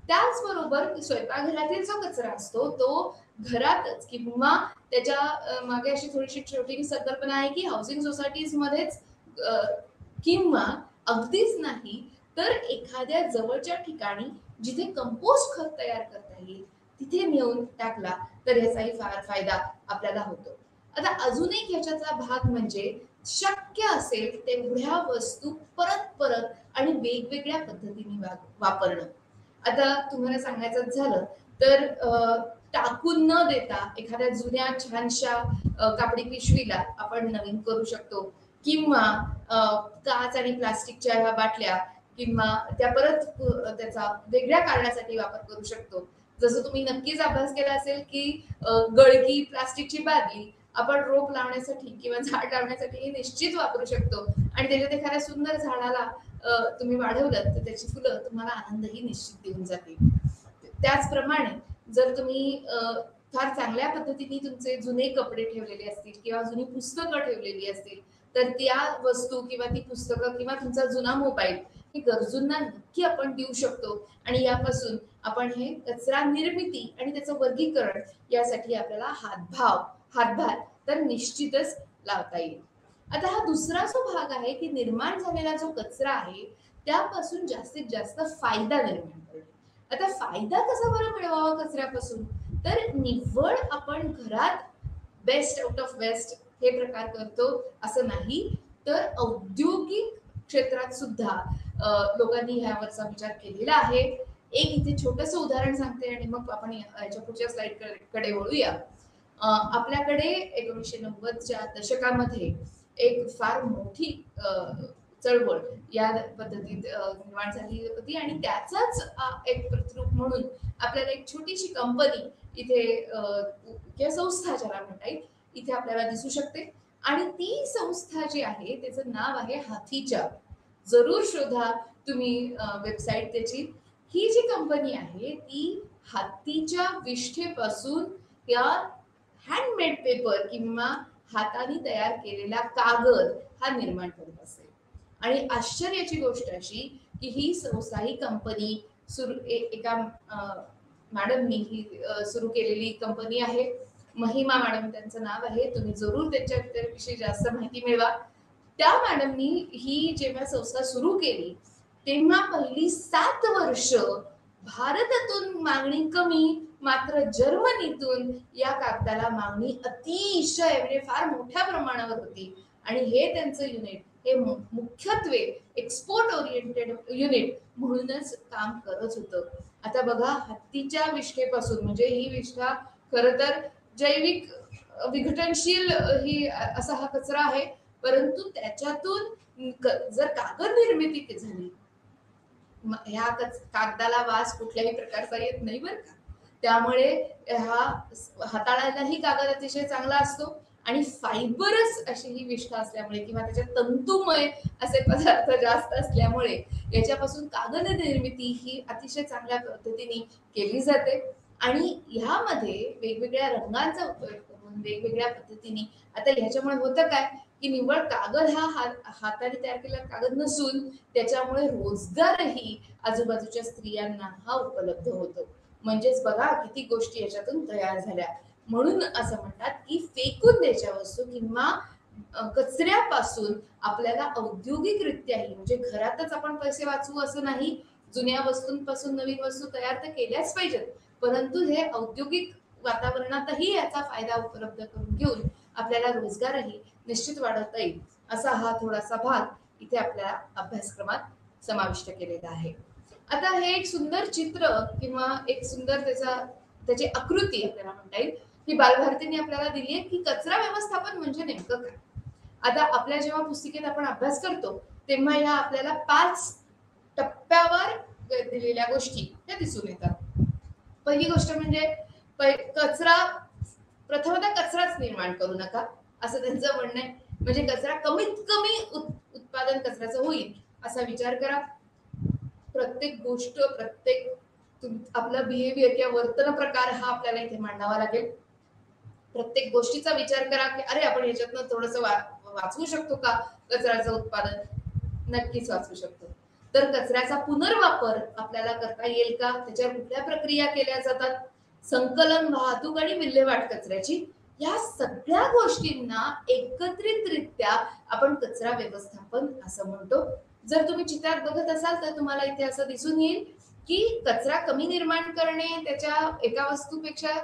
A: त्याचबरोबर स्वयंपाकघरातील जो कचरा असतो तो घरातच किंवा त्याच्या मागे अशी थोडीशी छोटी संकल्पना आहे की हाऊसिंग सोसायटीज मध्येच किंवा अगदीच नाही तर एखाद्या जवळच्या ठिकाणी जिथे कंपोस्ट खत तयार करता येईल तिथे नेऊन टाकला तर याचाही फार फायदा आपल्याला होतो. आता अजून एक ह्याच्यातला भाग म्हणजे शक्य असेल तेवढ्या वस्तू परत परत आणि वेगवेगळ्या पद्धतीने वापरणं. आता तुम्हाला सांगायचं झालं तर टाकून न देता एखाद्या जुन्या छानशा कापडी पिशवीला आपण नवीन करू शकतो किंवा काच आणि प्लास्टिकच्या ह्या बाटल्या किंवा त्या परत त्याचा वेगळ्या कारणासाठी वापर करू शकतो. जसं तुम्ही नक्कीच अभ्यास केला असेल की गळगी प्लास्टिकची बादली आपण रोप लावण्यासाठी किंवा झाड लावण्यासाठी हे निश्चित वापरू शकतो आणि त्याच्यात एखाद्या सुंदर झाडाला तुम्ही वाढवलं तर त्याची फुलं तुम्हाला आनंदही निश्चित देऊन जातील. त्याचप्रमाणे जर तुम्ही फार चांगल्या पद्धतीने तुमचे जुने कपडे ठेवलेले असतील किंवा जुनी पुस्तकं ठेवलेली असतील तर त्या वस्तू किंवा ती पुस्तकं किंवा तुमचा जुना मोबाईल हे गरजूंना नक्की आपण देऊ शकतो आणि यापासून आपण हे कचरा निर्मिती आणि त्याचं वर्गीकरण यासाठी आपल्याला हातभार तर निश्चितच लावता येईल. आता हा दुसरा जो भाग आहे की निर्माण झालेला जो कचरा आहे त्यापासून जास्तीत जास्त फायदा निर्माण करणे. आता फायदा कसा बरं मिळवावा कचऱ्यापासून, तर निव्वळ आपण घरात बेस्ट आउट ऑफ वेस्ट हे प्रकार करतो असं नाही, तर औद्योगिक क्षेत्रात सुद्धा लोकांनी ह्यावरचा विचार केलेला आहे. एक इथे छोटस उदाहरण सांगते आणि मग आपण याच्या पुढच्या स्लाइड कडे वळूया. आपल्याकडे 1990च्या दशकामध्ये एक फार मोठी चळवळ या पद्धतीत निर्माण झाली होती आणि त्याचाच एक प्रतिरूप म्हणून आपल्याला एक छोटीशी कंपनी इथे किंवा संस्था ज्याला म्हणता येईल इथे आपल्याला दिसू शकते आणि ती संस्था जी आहे त्याचं नाव आहे हाथीच्या. जरूर शोधा तुम्ही वेबसाईट त्याची. ही जी कंपनी आहे ती हातीच्या विष्ठेपासून या हँडमेड पेपर किंवा हाताने तयार केलेला कागद हा निर्माण करत असेल. आणि आश्चर्याची गोष्ट अशी की ही संस्था ही कंपनी एका मॅडमनी ही सुरू केलेली कंपनी आहे. महिमा मॅडम त्यांचं नाव आहे. तुम्ही जरूर त्याच्याविषयी जास्त माहिती मिळवा. त्या मॅडमनी ही जेव्हा संस्था सुरू केली तेव्हा पहिली 7 वर्ष भारतातून मागणी कमी, मात्र जर्मनीतून या कागदाला मागणी अतिशय म्हणजे फार मोठ्या प्रमाणावर होती आणि हे त्यांचं युनिट हे मुख्यत्वे एक्सपोर्ट ओरिएंटेड युनिट म्हणूनच काम करत होतं. आता बघा हत्तीच्या विष्ठेपासून म्हणजे ही विष्ठा खरं तर जैविक विघटनशील ही असा हा कचरा आहे, परंतु त्याच्यातून जर कागद निर्मिती झाली ह्या कागदाला वास कुठल्याही प्रकारचा येत नाही बरं का. त्यामुळे हा हाताळायलाही कागद अतिशय चांगला असतो आणि फायबरस अशी ही विष्ठा असल्यामुळे किंवा त्याच्यात तंतुमय असे पदार्थ जास्त असल्यामुळे याच्यापासून कागद निर्मिती ही अतिशय चांगल्या पद्धतीने केली जाते आणि ह्यामध्ये वेगवेगळ्या रंगांचा उपयोग करून वेगवेगळ्या पद्धतीने आता ह्याच्यामुळे होतं काय की निव्वळ कागद हा हाताने तयार केलेला कागद नसून त्याच्यामुळे रोजगारही आजूबाजूच्या स्त्रियांना हा उपलब्ध होतो. म्हणजेच बघा किती गोष्टी याच्यातून तयार झाल्या. म्हणून असं म्हणतात की फेकून द्यायच्या वस्तू किंवा कचऱ्यापासून आपल्याला औद्योगिकरित्याही म्हणजे घरातच आपण पैसे वाचवू असं नाही, जुन्या वस्तूंपासून नवीन वस्तू तयार तर केल्याच पाहिजेत, परंतु हे औद्योगिक वातावरणातही याचा फायदा उपलब्ध करून घेऊन आपल्याला रोजगारही निश्चित वाढवता येईल असा हा थोडासा भाग इथे आपल्या अभ्यासक्रमात समाविष्ट केलेला आहे. आता हे एक सुंदर चित्र किंवा एक सुंदर त्याची आकृती आपल्याला म्हणता येईल की बालभारतीने आपल्याला दिली आहे की कचरा व्यवस्थापन म्हणजे नेमकं काय. आता आपल्या जेव्हा पुस्तिकेत आपण अभ्यास करतो तेव्हा या आपल्याला 5 टप्प्यावर दिलेल्या गोष्टी त्या दिसून येतात. पहिली गोष्ट म्हणजे कचरा प्रथमतः कचराच निर्माण करू नका असं त्यांचं म्हणणं आहे. म्हणजे कचरा कमीत कमी उत्पादन कचऱ्याचं होईल असा विचार करा. प्रत्येक गोष्ट आपला बिहेवियर किंवा वर्तन प्रकार हा आपल्याला इथे मांडावा लागेल. प्रत्येक गोष्टीचा विचार करा की अरे आपण याच्यातनं थोडस वाचवू शकतो का कचऱ्याचं उत्पादन. नक्कीच वाचवू शकतो. तर कचऱ्याचा पुनर्वापर आपल्याला करता येईल का, त्याच्यावर कुठल्या प्रक्रिया केल्या जातात, संकलन, वाहतूक आणि विल्हेवाट कचऱ्याची, या सगळ्या गोष्टींना एकत्रितरित्या आपण कचरा व्यवस्थापन असं म्हणतो. जर तुम्ही चित्रात बघत असाल तर तुम्हाला इथे असं दिसून येईल की कचरा कमी निर्माण करणे, त्याच्या एका वस्तूपेक्षा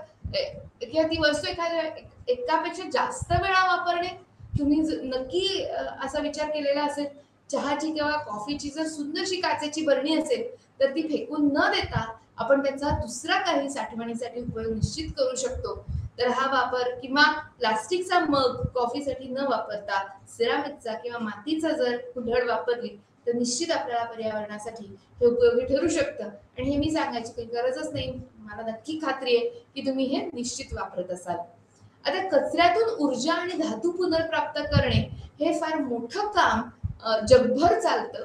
A: किंवा ती वस्तू एकापेक्षा जास्त वेळा वापरणे. तुम्ही नक्की असा विचार केलेला असेल, चहाची किंवा कॉफीची जर सुंदरशी काचेची बरणी असेल तर ती फेकून न देता आपण त्याचा दुसरा काही साठवणीसाठी उपयोग निश्चित करू शकतो. तर हा वापर किंवा प्लास्टिकचा मग कॉफीसाठी न वापरता सिरामिकचा किंवा मातीचा जर कुल्हड वापरली तर निश्चित आपल्याला पर्यावरणासाठी हे उपयोगी ठरू शकतं. आणि हे मी सांगायची काही गरजच नाही, मला नक्की खात्री आहे की तुम्ही हे निश्चित वापरत असाल. आता कचऱ्यातून ऊर्जा आणि धातू पुनर्प्राप्त करणे हे फार मोठं काम जगभर चालतं.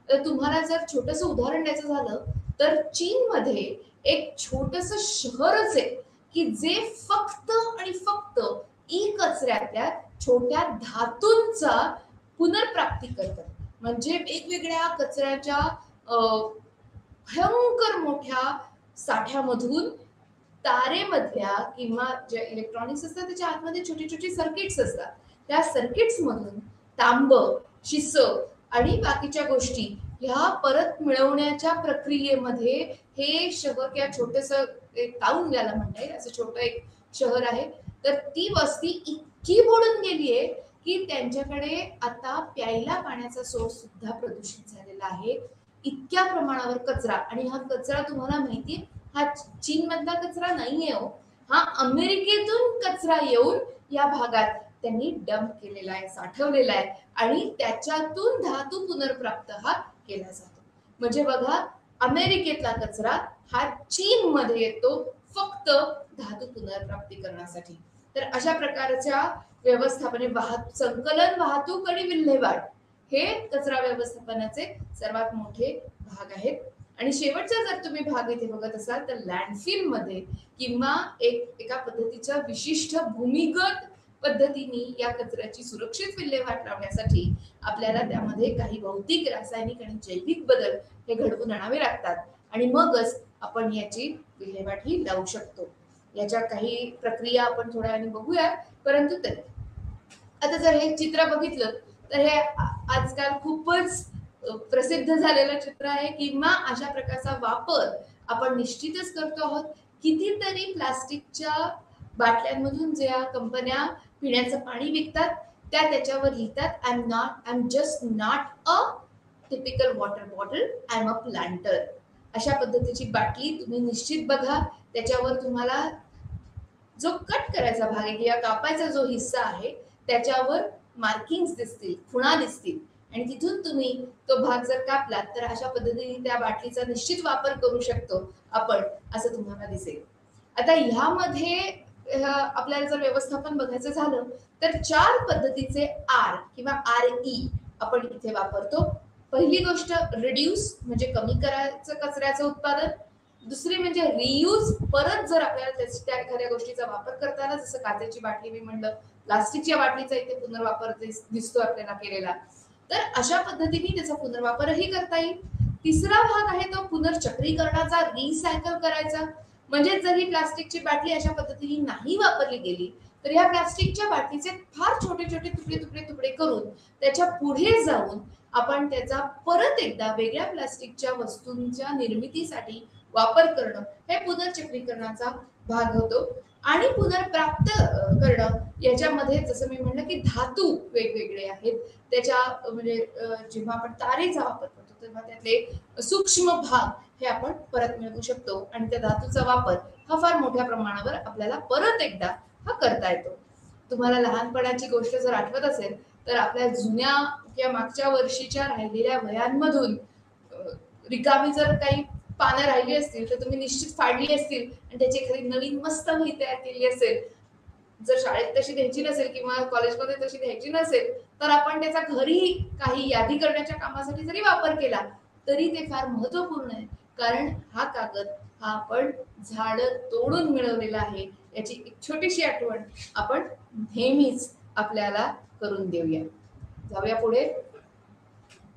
A: तर तुम्हाला जर छोटंसं उदाहरण द्यायचं झालं तर चीनमध्ये एक छोटंसं शहरच आहे की जे फक्त आणि फक्त ई कचऱ्यातल्या छोट्या धातूंचा पुनर्प्राप्ती करतात. म्हणजे वेगवेगळ्या कचऱ्याच्या भयंकर मोठ्या साठ्यामधून तारेमधल्या किंवा जे इलेक्ट्रॉनिक्स असतात त्याच्या आतमध्ये छोटी छोटी सर्किट्स असतात, त्या सर्किट्स मधून तांब, शिस आणि बाकीच्या गोष्टी ह्या परत मिळवण्याच्या प्रक्रियेमध्ये हे शहर किंवा छोटस टाउन ज्याला म्हणता येईल असं छोटं एक शहर आहे. तर ती वस्ती इतकी बुडून गेली आहे की त्यांच्याकडे आता प्यायला पाण्याचा सोर्स सुद्धा प्रदूषित झालेला आहे. इतक्या प्रमाणावर कचरा, आणि हा कचरा तुम्हाला माहितीये हा चीन मधला कचरा नाहीये हो, हा अमेरिकेतून कचरा येऊन या भागात त्यांनी डंप केलेला आहे, साठवलेला आहे आणि त्याच्यातून धातू पुनर्प्राप्त हा केला जातो. म्हणजे बघा, अमेरिकेतला कचरा हा चीन मध्ये येतो फक्त धातू पुनर्प्राप्ती करण्यासाठी. तर अशा प्रकारच्या व्यवस्थापने संकलन, वाहतूक आणि विल्हेवाट हे कचरा व्यवस्थापनाचे सर्वात मोठे भाग आहेत. आणि शेवटचा जर तुम्ही भाग इथे बघत असाल तर लँडफिल मध्ये किंवा एका पद्धतीच्या विशिष्ट भूमिगत पद्धतीने या कचऱ्याची सुरक्षित विल्हेवाट लावण्यासाठी आपल्याला त्यामध्ये काही भौतिक, रासायनिक आणि जैविक बदल हे घडवून आणावे लागतात आणि मगच आपण याची विल्हेवाट ही लावू शकतो. याच्या काही प्रक्रिया आपण थोड्या वेळाने बघूया, परंतु तरी आता जर हे चित्र बघितलं तर हे आजकाल खूपच प्रसिद्ध झालेलं चित्र आहे किंवा अशा प्रकारचा वापर आपण निश्चितच करतो आहोत. कितीतरी प्लास्टिकच्या बाटल्यांमधून ज्या कंपन्या पिण्याचं पाणी विकतात त्याच्यावर लिहितात, I am just not a typical water bottle, I am a planter. अशा पद्धतीची बाटली तुम्ही निश्चित बघा, त्याच्यावर तुम्हाला जो कट करायचा भाग आहे किंवा कापायचा जो हिस्सा आहे त्याच्यावर मार्किंग्स दिसतील, खुणा दिसतील आणि तिथून तुम्ही तो भाग जर कापलात तर अशा पद्धतीने त्या बाटलीचा निश्चित वापर करू शकतो आपण, असं तुम्हाला दिसेल. आता ह्यामध्ये आपल्याला जर व्यवस्थापन बघायचं झालं तर 4 पद्धतीचे आर किंवा RE आपण इथे वापरतो. पहिली गोष्ट रिड्यूस म्हणजे कमी करायचं कचऱ्याचं उत्पादन. दुसरी म्हणजे रियूज, परत जर आपल्याला त्या एखाद्या गोष्टीचा वापर करता आला, जसं काचेची बाटली मी म्हणलं, प्लास्टिकच्या बाटलीचा इथे पुनर्वापर दिसतो आपल्याला केलेला, तर अशा पद्धतीने त्याचा पुनर्वापरही करता येईल. तिसरा भाग आहे तो पुनर्चक्रीकरणाचा, रिसायकल करायचा. म्हणजे जर ही प्लास्टिकची बाटली अशा पद्धतीने नाही वापरली गेली तर या प्लास्टिकच्या बाटलीचे फार छोटे छोटे तुकडे तुकडे तुकडे करून त्याच्या पुढे जाऊन आपण त्याचा परत एकदा वेगळ्या प्लास्टिकच्या वस्तूंच्या निर्मितीसाठी वापर करणं हे पुनर्चक्रीकरणाचा भाग होतो. आणि पुनर्प्राप्त करणं याच्यामध्ये जसं मी म्हणलं की धातू वेगवेगळे आहेत. त्याच्या म्हणजे जेव्हा आपण तारेचा वापर करतो तेव्हा त्यातले सूक्ष्म भाग हे आपण परत मिळवू शकतो आणि त्या धातूचा वापर हा फार मोठ्या प्रमाणावर आपल्याला परत एकदा हा करता येतो. तुम्हाला लहानपणाची गोष्ट जर आठवत असेल तर आपल्या जुन्या किंवा मागच्या वर्षीच्या राहिलेल्या वह्यांमधून रिकामी जर काही पानं राहिली असतील तर तुम्ही निश्चित फाडली असतील आणि त्याची एखादी नवीन मस्त वही तयार केली असेल. जर शाळेत तशी द्यायची नसेल किंवा कॉलेजमध्ये तशी द्यायची नसेल तर आपण त्याचा घरी काही यादी करण्याच्या कामासाठी जरी वापर केला तरी ते फार महत्वपूर्ण आहे. कारण हा कागद हा आपण झाड तोडून मिळवलेला आहे याची एक छोटीशी आठवण आपण नेहमीच आपल्याला करून देऊया. जाऊया पुढे.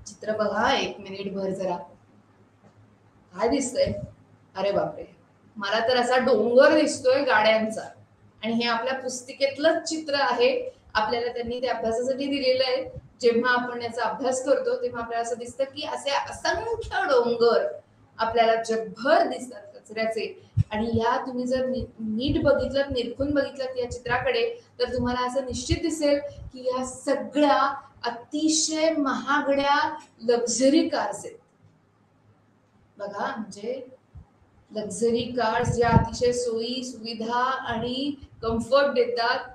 A: चित्र बघा एक मिनिट भर जरा. काय दिसतंय? अरे बापरे, मला तर असा डोंगर दिसतोय गाड्यांचा. आणि हे आपल्या पुस्तिकेतलंच चित्र आहे. आपल्याला त्यांनी ते अभ्यासासाठी दिलेलं आहे. जेव्हा आपण याचा अभ्यास करतो तेव्हा आपल्याला असं दिसतं की असे असंख्य डोंगर आपल्याला जगभर दिसतात कचऱ्याचे. आणि या तुम्ही जर नीट बघितलं, निरखून बघितलं या चित्राकडे तर तुम्हाला असं निश्चित दिसेल की या सगळ्या अतिशय महागड्या लक्झरी कार्स आहेत. बघा, म्हणजे लक्झरी कार्स ज्या अतिशय सोयी सुविधा आणि कम्फर्ट देतात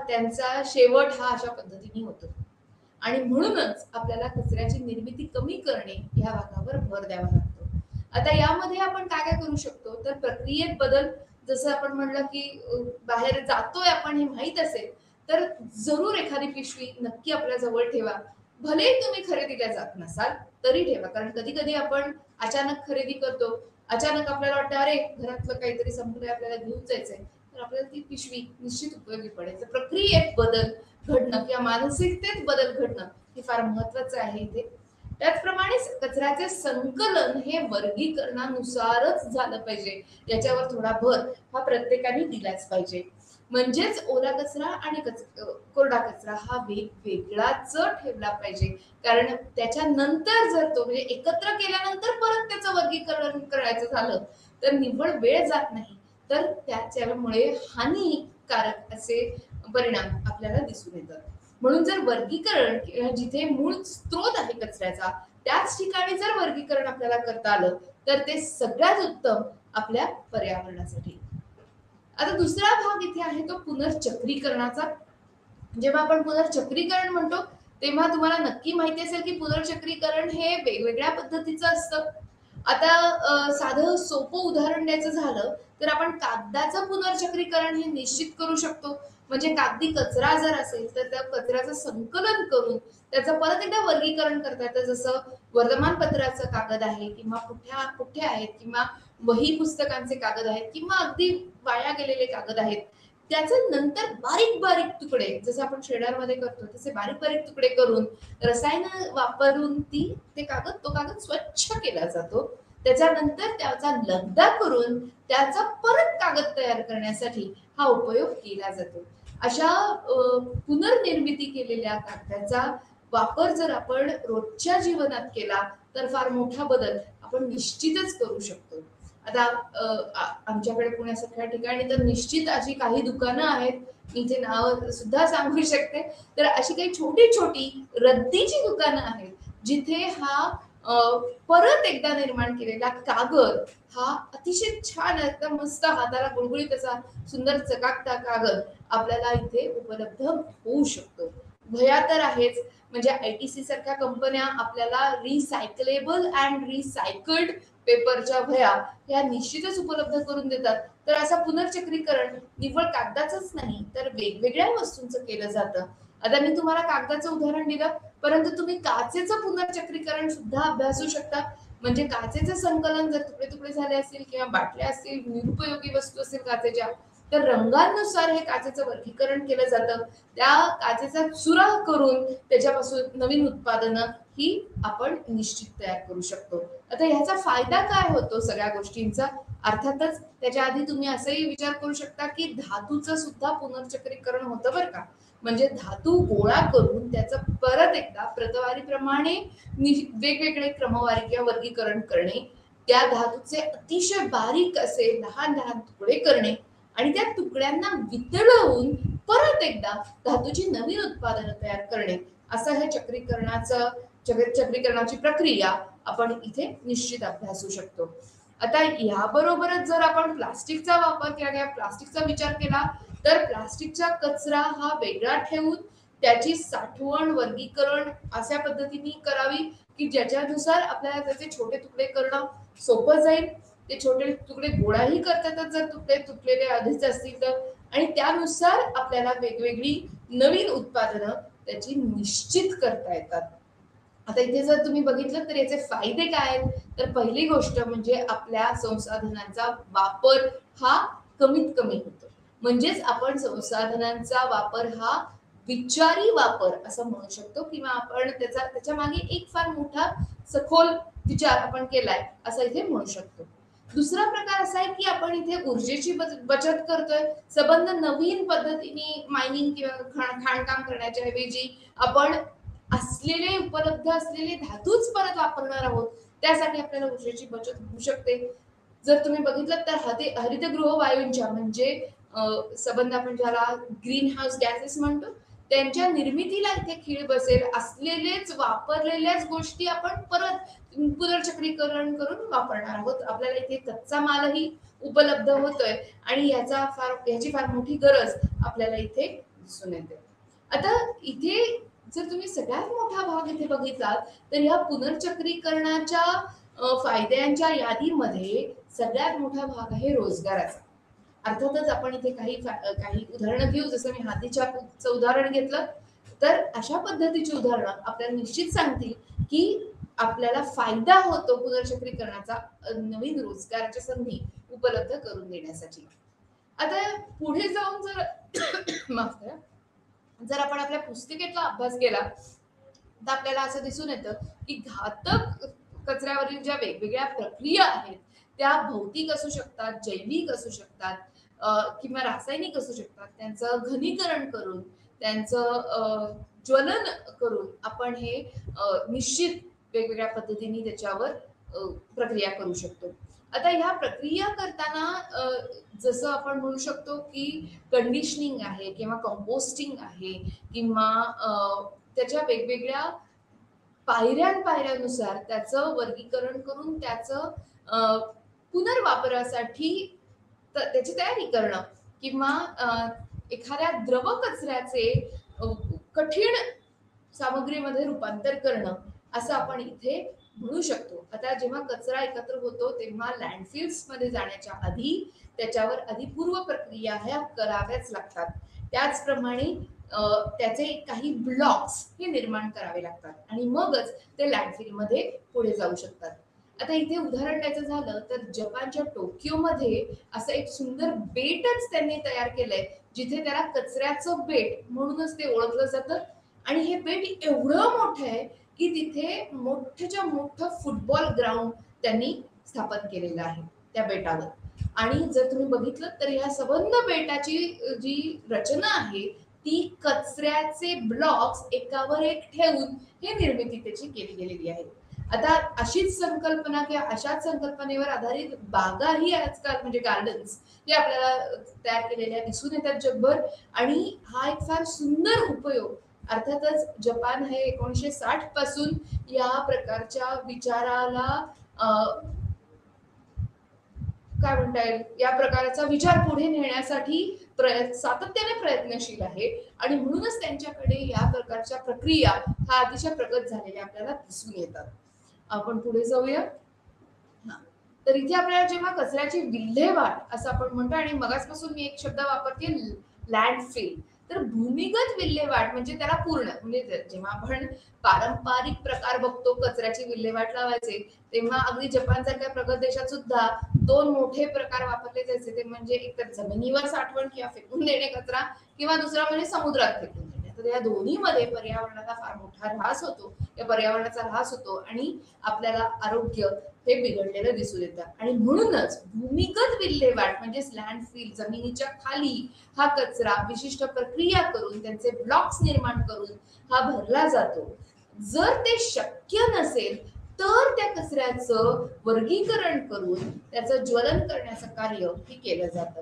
A: त्यांचा शेवट हा अशा पद्धतीने होतो. आणि म्हणूनच आपल्याला कचऱ्याची निर्मिती कमी करणे या भागावर भर द्यावा लागतो. आता यामध्ये आपण काय काय करू शकतो तर प्रक्रियेत बदल. जसं आपण म्हणलं की बाहेर जातोय आपण हे माहित असेल तर जरूर एखादी पिशवी नक्की आपल्या जवळ ठेवा. भले तुम्ही खरेदीला जात नसाल तरी ठेवा. कारण कधी कधी आपण अचानक खरेदी करतो, अचानक आपल्याला वाटतं अरे घरातलं काहीतरी संपलंय आपल्याला घेऊन जायचंय, तर आपल्याला ती पिशवी निश्चित उपयोगी पडेल. तर प्रक्रियेत बदल घडणं किंवा मानसिकतेत बदल घडणं हे फार महत्वाचं आहे इथे. त्याचप्रमाणे कचऱ्याचे संकलन हे वर्गीकरणानुसारच झालं पाहिजे. याच्यावर थोडा भर हा प्रत्येकाने दिलाच पाहिजे. म्हणजेच ओला कचरा आणि कोरडा कचरा हा वेगवेगळाच ठेवला पाहिजे. कारण त्याच्यानंतर जर तो म्हणजे एकत्र केल्यानंतर परत त्याचं वर्गीकरण करायचं झालं तर निव्वळ वेळ जात नाही, तर त्याच्यामुळे हानिकारक असे परिणाम आपल्याला दिसून येतात. म्हणून जर वर्गीकरण जिथे मूळ स्रोत आहे कचऱ्याचा त्याच ठिकाणी जर वर्गीकरण आपल्याला करता आलं तर ते सगळ्यात उत्तम आपल्या पर्यावरणासाठी. आता दुसरा भाग इथे आहे तो पुनर्चक्रीकरणाचा. जेव्हा आपण पुनर्चक्रीकरण म्हणतो तेव्हा तुम्हाला नक्की माहिती असेल की पुनर्चक्रीकरण हे वेगवेगळ्या पद्धतीचं असतं. आता साधं सोपं उदाहरण द्यायचं झालं तर आपण कागदाचं पुनर्चक्रीकरण हे निश्चित करू शकतो. म्हणजे कागदी कचरा जर असेल तर त्या कचऱ्याचं संकलन करून त्याचं परत एकदा वर्गीकरण करता येतं. जसं वर्तमानपत्राचं कागद आहे किंवा पुठ्या आहेत किंवा वही पुस्तकांचे कागद आहेत किंवा अगदी वाया गेलेले कागद आहेत, त्याचे नंतर बारीक बारीक तुकडे जसं आपण श्रेडरमध्ये करतो तसे बारीक बारीक तुकडे करून रसायन वापरून तो कागद स्वच्छ केला जातो. त्याच्यानंतर त्याचा लगदा करून त्याचा परत कागद तयार करण्यासाठी हा उपयोग केला जातो. अशा पुनर्निर्मिती केलेल्या कागदाचा वापर जर आपण रोजच्या जीवनात केला तर फार मोठा बदल आपण निश्चितच करू शकतो. आता आमच्याकडे पुण्यासारख्या ठिकाणी तर निश्चित अशी काही दुकानं आहेत, मी इथे नाव सुद्धा सांगू शकते. तर अशी काही छोटी छोटी रद्दीची दुकानं आहेत जिथे हा परत एकदा निर्माण केलेला कागद हा अतिशय छान एकदम मस्त हाताला गुळगुळीत असा सुंदर चकाकता कागद आपल्याला इथे उपलब्ध होऊ शकतो. वह्या तर आहेच. म्हणजे ITC सारख्या कंपन्या आपल्याला रिसायकलेबल अँड रिसायकल्ड पेपरच्या वह्या या निश्चितच उपलब्ध करून देतात. तर असं पुनर्चक्रीकरण निव्वळ कागदाचंच नाही तर वेगवेगळ्या वस्तूंचं केलं जातं. आता मी तुम्हाला कागदाचं उदाहरण दिलं, परंतु तुम्ही काचेचं पुनर्चक्रीकरण सुद्धा अभ्यासू शकता. म्हणजे काचेचं संकलन जर तुकडे तुकडे झाले असतील किंवा बाटल्या असतील, निरुपयोगी वस्तू असतील काचेच्या, तर रंगांनुसार हे काचेचं वर्गीकरण केलं जातं. त्या काचेचा चुरा करून त्याच्यापासून नवीन उत्पादनं ही आपण निश्चित तयार करू शकतो. आता ह्याचा फायदा काय होतो सगळ्या गोष्टींचा? अर्थातच त्याच्या आधी तुम्ही असंही विचार करू शकता की धातूचं सुद्धा पुनर्चक्रीकरण होतं बरं का. म्हणजे धातू गोळा करून त्याचं परत एकदा प्रतवारीप्रमाणे वेगवेगळे क्रमवारी किंवा वर्गीकरण करणे, त्या धातूचे अतिशय बारीक असे लहान लहान तुकडे करणे आणि त्या तुकड्यांना वितळवून परत एकदा धातूची नवीन उत्पादनं तयार करणे, असं हे चक्रीकरणाची प्रक्रिया आपण इथे निश्चित अभ्यासू शकतो. आता याबरोबरच जर आपण प्लास्टिकचा वापर केला किंवा प्लास्टिकचा विचार केला, तर प्लास्टिकचा कचरा हा वेगळा ठेवून त्याची साठवण वर्गीकरण अशा पद्धतीने करावी की ज्याच्यानुसार आपल्याला त्याचे छोटे तुकडे करणं सोपं जाईल. ते छोटे तुकडे गोळाही करतातच जर तुकडे तुटलेले आधीच असतील तर, आणि त्यानुसार आपल्याला वेगवेगळी नवीन उत्पादनं त्याची निश्चित करता येतात. आता इथे जर तुम्ही बघितलं तर याचे फायदे काय आहेत, तर पहिली गोष्ट म्हणजे आपल्या संसाधनांचा वापर हा कमीत कमी होतो. म्हणजेच आपण संसाधनांचा वापर हा विचारी वापर असं म्हणू शकतो किंवा आपण त्याच्या मागे एक फार मोठा सखोल विचार आपण केलाय असं इथे म्हणू शकतो. दुसरा प्रकार असा आहे की आपण इथे ऊर्जेची बचत करतोय. संबंध नवीन पद्धतीने मायनिंग किंवा खाणकाम करण्याच्या ऐवजी आपण असलेले उपलब्ध असलेले धातूच परत वापरणार आहोत. त्यासाठी आपल्याला ऊर्जेची बचत होऊ शकते. जर तुम्ही बघितलं तर हरितगृह वायूंच्या म्हणजे संबंध आपण ज्याला ग्रीन हाऊस गॅसेस म्हणतो त्यांच्या निर्मितीला इथे खीळ बसेल. असलेलेच वापरलेल्याच गोष्टी आपण परत पुनर्चक्रीकरण करून वापरणार आहोत. आपल्याला इथे कच्चा मालही उपलब्ध होतोय आणि याची फार मोठी गरज आपल्याला इथे दिसून येते. आता इथे जर तुम्ही सगळ्यात मोठा भाग इथे बघितलात तर या पुनर्चक्रीकरणाच्या फायद्यांच्या यादीमध्ये सगळ्यात मोठा भाग आहे रोजगाराचा. अर्थातच आपण इथे काही उदाहरणं घेऊ. जसं मी हातीच्या उदाहरण घेतलं तर अशा पद्धतीची उदाहरणं आपल्याला निश्चित सांगतील की आपल्याला फायदा होतो पुनर्चक्रीकरणाचा नवीन रोजगाराच्या संधी उपलब्ध करून देण्यासाठी. आता पुढे जाऊन माफ करा, जर आपण आपल्या पुस्तिकेतला अभ्यास केला तर आपल्याला असं दिसून येतं की घातक कचऱ्यावरील ज्या वेगवेगळ्या प्रक्रिया आहेत त्या भौतिक असू शकतात, जैविक असू शकतात किंवा रासायनिक असू शकतात. त्यांचं घनीकरण करून त्यांचं ज्वलन करून आपण हे निश्चित वेगवेगळ्या पद्धतीने त्याच्यावर प्रक्रिया करू शकतो. आता ह्या प्रक्रिया करताना जसं आपण म्हणू शकतो की कंडिशनिंग आहे किंवा कंपोस्टिंग आहे किंवा त्याच्या वेगवेगळ्या पायऱ्यानुसार त्याचं वर्गीकरण करून त्याचं पुनर्वापरासाठी त्याची तयारी करणं किंवा एखाद्या द्रव कचऱ्याचे कठीण सामग्रीमध्ये रूपांतर करणं असं आपण इथे म्हणू शकतो. आता जेव्हा कचरा एकत्र होतो तेव्हा लँडफिल्स मध्ये जाण्याच्या आधी त्याच्यावर आधी पूर्व प्रक्रिया ह्या कराव्याच लागतात. त्याचप्रमाणे त्याचे काही ब्लॉक्स हे निर्माण करावे लागतात आणि मगच ते लँडफिल मध्ये पुढे जाऊ शकतात. आता इथे उदाहरण द्यायचं झालं तर जपानच्या टोकियोमध्ये असं एक सुंदर बेटच त्यांनी तयार केलंय जिथे त्याला कचऱ्याचं बेट म्हणूनच ते ओळखलं जातं. आणि हे बेट एवढं मोठं आहे की तिथे मोठ्याच्या मोठं फुटबॉल ग्राउंड त्यांनी स्थापन केलेलं आहे त्या बेटावर. आणि जर तुम्ही बघितलं तर या सबंध बेटाची जी रचना आहे ती कचऱ्याचे ब्लॉक्स एकावर एक ठेवून हे निर्मिती त्याची केली गेलेली आहे. आता अशीच संकल्पना किंवा अशाच संकल्पनेवर आधारित बागाही आजकाल म्हणजे गार्डन्स हे आपल्याला तयार केलेल्या दिसून येतात जगभर. आणि हा एक फार सुंदर उपयोग. अर्थातच जपान हे 1960 पासून या प्रकारच्या विचाराला काय म्हणता येईल या प्रकारचा विचार पुढे नेण्यासाठी सातत्याने प्रयत्नशील आहे आणि म्हणूनच त्यांच्याकडे या प्रकारच्या प्रक्रिया हा अतिशय प्रगत झालेल्या आपल्याला दिसून येतात. आपण पुढे जाऊया. तर इथे आपल्याला जेव्हा कचऱ्याची विल्हेवाट असं आपण म्हणतो, आणि मगाचपासून मी एक शब्द वापरते लँडफिल. तर भूमिगत विल्हेवाट म्हणजे त्याला पूर्ण, म्हणजे जेव्हा आपण पारंपरिक प्रकार बघतो कचऱ्याची विल्हेवाट लावायचे, तेव्हा अगदी जपान सारख्या प्रगत देशात सुद्धा दोन मोठे प्रकार वापरले जायचे. ते म्हणजे एकतर जमिनीवर साठवण किंवा फेकून देणे कचरा, किंवा दुसरा म्हणजे समुद्रात फेकून देणे. तर या दोन्हीमध्ये पर्यावरणाला फार मोठा ऱ्हास होतो, या पर्यावरणाचा ऱ्हास होतो आणि आपल्याला आरोग्य हे बिघडलेलं दिसून येतं. आणि म्हणूनच भूमिगत विल्हेवाट म्हणजे लँडफिल, जमिनीच्या खाली हा कचरा विशिष्ट प्रक्रिया करून त्यांचे ब्लॉक्स निर्माण करून हा भरला जातो. जर ते शक्य नसेल तर त्या कचऱ्याचं वर्गीकरण करून त्याचं ज्वलन करण्याचं कार्य हे केलं जातं.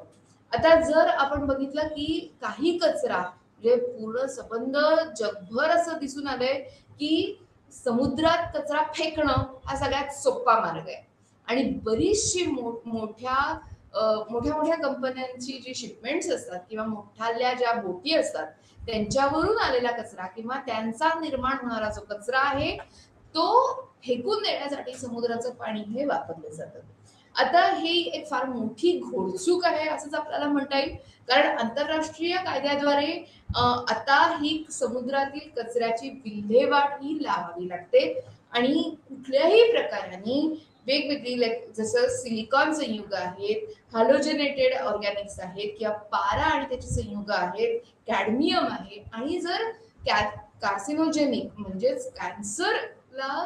A: आता जर आपण बघितलं की काही कचरा म्हणजे पूर्ण संबंध जगभर असं दिसून आलंय की समुद्रात कचरा फेकणं हा सगळ्यात सोपा मार्ग आहे. आणि बरीचशी मोठ्या मोठ्या कंपन्यांची जी शिपमेंट्स असतात किंवा मोठ्याल्या ज्या बोटी असतात त्यांच्यावरून आलेला कचरा किंवा त्यांचा निर्माण होणारा जो कचरा आहे तो फेकून देण्यासाठी समुद्राचं पाणी हे वापरलं जातं. आता ही एक फार मोठी घोडचूक आहे असंच आपल्याला म्हणता येईल, कारण आंतरराष्ट्रीय कायद्याद्वारे आता ही समुद्रातील कचऱ्याची विल्हेवाट ही लावावी लागते. आणि कुठल्याही प्रकाराने वेगवेगळी जसं सिलिकॉन संयुग आहेत, हॅलोजनेटेड ऑर्गॅनिक्स आहेत, किंवा पारा आणि त्याची संयुग आहेत, कॅडमियम आहे, आणि जर कार्सिनोजेनिक म्हणजेच कॅन्सरला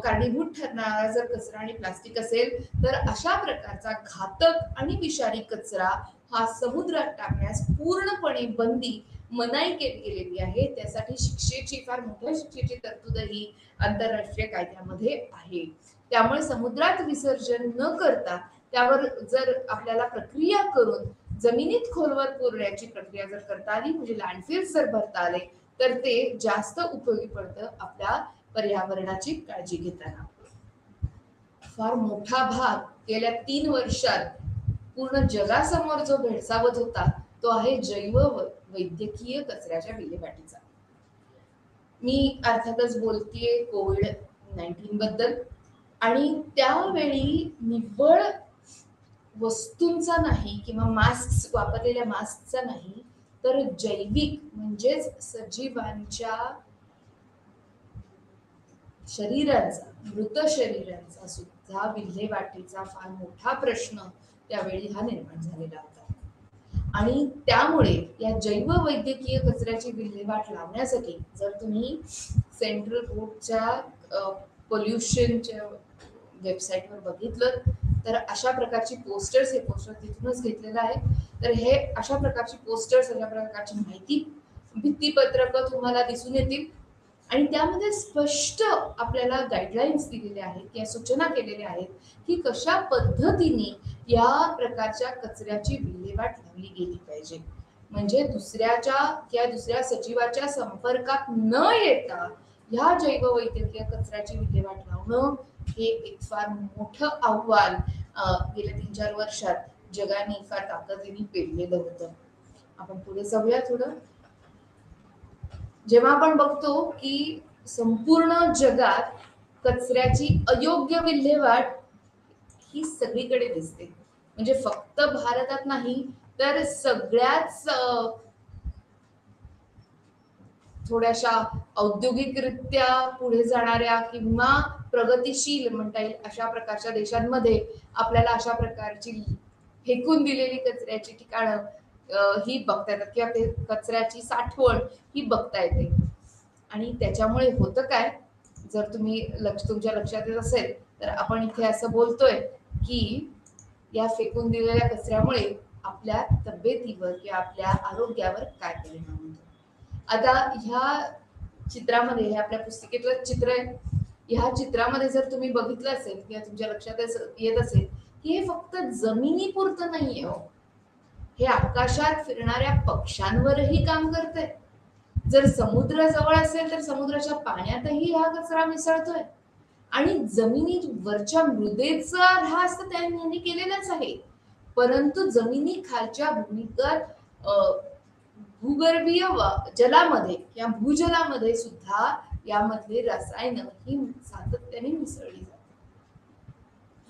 A: कारणीभूत ठरणारा जर कचरा आणि प्लास्टिक असेल तर अशा प्रकारचा घातक आणि विषारी कचरा हा समुद्रात टाकण्यास पूर्णपणे बंदी मनाई केली गेलेली आहे. त्यासाठी शिक्षेची, फार मोठ्या शिक्षेची तरतूदही आंतरराष्ट्रीय कायद्यामध्ये आहे. त्यामुळे समुद्रात विसर्जन न करता त्यावर जर आपल्याला प्रक्रिया करून जमिनीत खोलवर पुरण्याची प्रक्रिया जर करता आली, म्हणजे लँडफिल्स जर भरता आले, तर ते जास्त उपयोगी पडतं आपल्या पर्यावरणाची काळजी घेताना. फार मोठा भाग गेल्या 3 वर्षात पूर्ण जगासमोर जो भेडसावत होता तो आहे जैव वैद्यकीय कचऱ्याच्या विल्हेवाटीचा. मी अर्थातच बोलतेय कोविड-19 बद्दल. आणि त्यावेळी निव्वळ वस्तूंचा नाही किंवा मास्क वापरलेल्या मास्कचा नाही, तर जैविक म्हणजेच सजीवांच्या शरीरांचा, मृत शरीरांचा सुद्धा विल्हेवाटीचा फार मोठा प्रश्न त्यावेळी हा निर्माण झालेला होता. आणि त्यामुळे या जैव वैद्यकीय कचऱ्याची विल्हेवाट लावण्यासाठी जर तुम्ही सेंट्रल बोर्डच्या पोल्युशनच्या वेबसाईटवर बघितलं तर अशा प्रकारची पोस्टर्स, हे पोस्टर तिथूनच घेतलेलं आहे, तर हे अशा प्रकारची पोस्टर्स, अशा प्रकारची माहिती भित्तीपत्रकं तुम्हाला दिसून येतील. आणि त्यामध्ये स्पष्ट आपल्याला गाईडलाईन्स दिलेल्या आहेत किंवा सूचना केलेल्या आहेत की कशा पद्धतीने या प्रकारच्या कचऱ्याची विल्हेवाट लावली गेली पाहिजे. म्हणजे दुसऱ्या सजीवाच्या संपर्कात न येता ह्या जैववैद्यकीय कचऱ्याची विल्हेवाट लावणं हे एक फार मोठं आव्हान गेल्या 3-4 वर्षात जगाने फार ताकदीने पेललेलं होतं. आपण पुढे जाऊया थोडं. जेव्हा आपण बघतो की संपूर्ण जगात कचऱ्याची अयोग्य विल्हेवाट ही सगळीकडे दिसते, म्हणजे फक्त भारतात नाही तर सगळ्याच थोड्याशा औद्योगिकरित्या पुढे जाणाऱ्या किंवा प्रगतिशील म्हणता येईल अशा प्रकारच्या देशांमध्ये आपल्याला अशा प्रकारची फेकून दिलेली कचऱ्याची ठिकाणं ही बघता येतात किंवा ते कचऱ्याची साठवण ही बघता येते. आणि त्याच्यामुळे होतं काय, जर तुम्ही तुमच्या लक्षात येत असेल तर आपण इथे असं बोलतोय की या फेकून दिलेल्या कचऱ्यामुळे आपल्या तब्येतीवर किंवा आपल्या आरोग्यावर काय परिणाम होतो. आता ह्या चित्रामध्ये, हे आपल्या पुस्तिकेतलं चित्र आहे, ह्या चित्रामध्ये जर तुम्ही बघितलं असेल किंवा तुमच्या लक्षात येत असेल की हे फक्त जमिनीपुरतं नाहीये हो, हे आकाशात फिरणाऱ्या पक्ष्यांवरही काम करतंय. जर समुद्र जवळ असेल तर समुद्राच्या पाण्यातही हा कचरा मिसळतोय. आणि जमिनीवरच्या मृदेचा ऱ्हास तर त्यांनी केलेलाच आहे, परंतु जमिनी खालच्या भूमिगत भूगर्भीय जलामध्ये या भूजलामध्ये सुद्धा यामधले रसायन ही सातत्याने मिसळली जातात.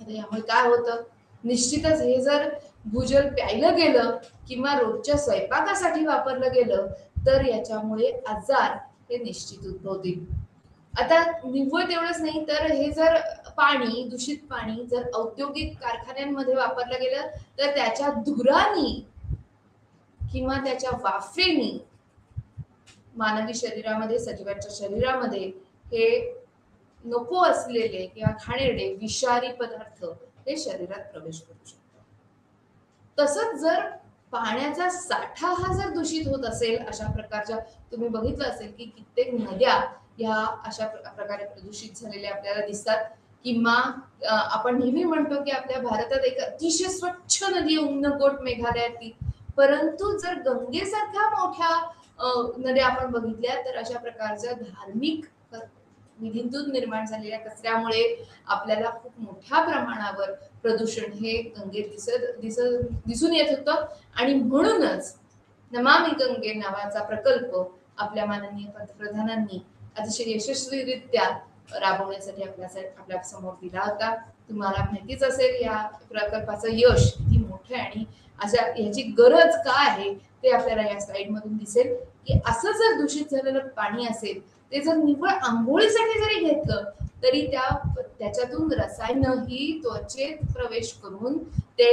A: आता यामुळे काय होतं, निश्चितच हे जर भूजल प्यायलं गेलं किंवा रोजच्या स्वयंपाकासाठी वापरलं गेलं तर याच्यामुळे आजार हे निश्चित उद्भवतील. आता निव्वळ तेवढंच नाही तर हे जर पाणी, दूषित पाणी जर औद्योगिक कारखान्यांमध्ये वापरलं गेलं तर त्याच्या धुरानी किंवा त्याच्या वाफेनी मानवी शरीरामध्ये, सजीवाच्या शरीरामध्ये हे नको असलेले किंवा घाणेरडे विषारी पदार्थ हे शरीरात प्रवेश करू शकतात. तसंच जर पाण्याचा साठा हा जर दूषित होत असेल, अशा प्रकारच्या, तुम्ही बघितलं असेल की कित्येक नद्या ह्या अशा प्रकारे प्रदूषित झालेल्या आपल्याला दिसतात. किंवा आपण नेहमी म्हणतो की आपल्या भारतात एक अतिशय स्वच्छ नदी आहे उन्नकोट मेघालयातली, परंतु जर गंगेसारख्या मोठ्या नद्या आपण बघितल्या तर अशा प्रकारच्या धार्मिक विधीतून निर्माण झालेल्या कचऱ्यामुळे आपल्याला खूप मोठ्या प्रमाणावर प्रदूषण हे गंगेत दिसून येत होतं. आणि म्हणूनच नमामि गंगे नावाचा प्रकल्प आपल्या माननीय पंतप्रधानांनी अतिशय यशस्वीरित्या राबवण्यासाठी आपल्या समोर दिला होता. तुम्हाला माहितीच असेल या प्रकल्पाचं यश किती मोठं आहे आणि अशा याची गरज काय आहे ते आपल्याला या स्लाइड मधून दिसेल की असं जर दूषित झालेलं पाणी असेल, ते जर निव्वळ आंघोळीसाठी जरी घेतलं तरी त्याच्यातून रसायन ही त्वचेत प्रवेश करून ते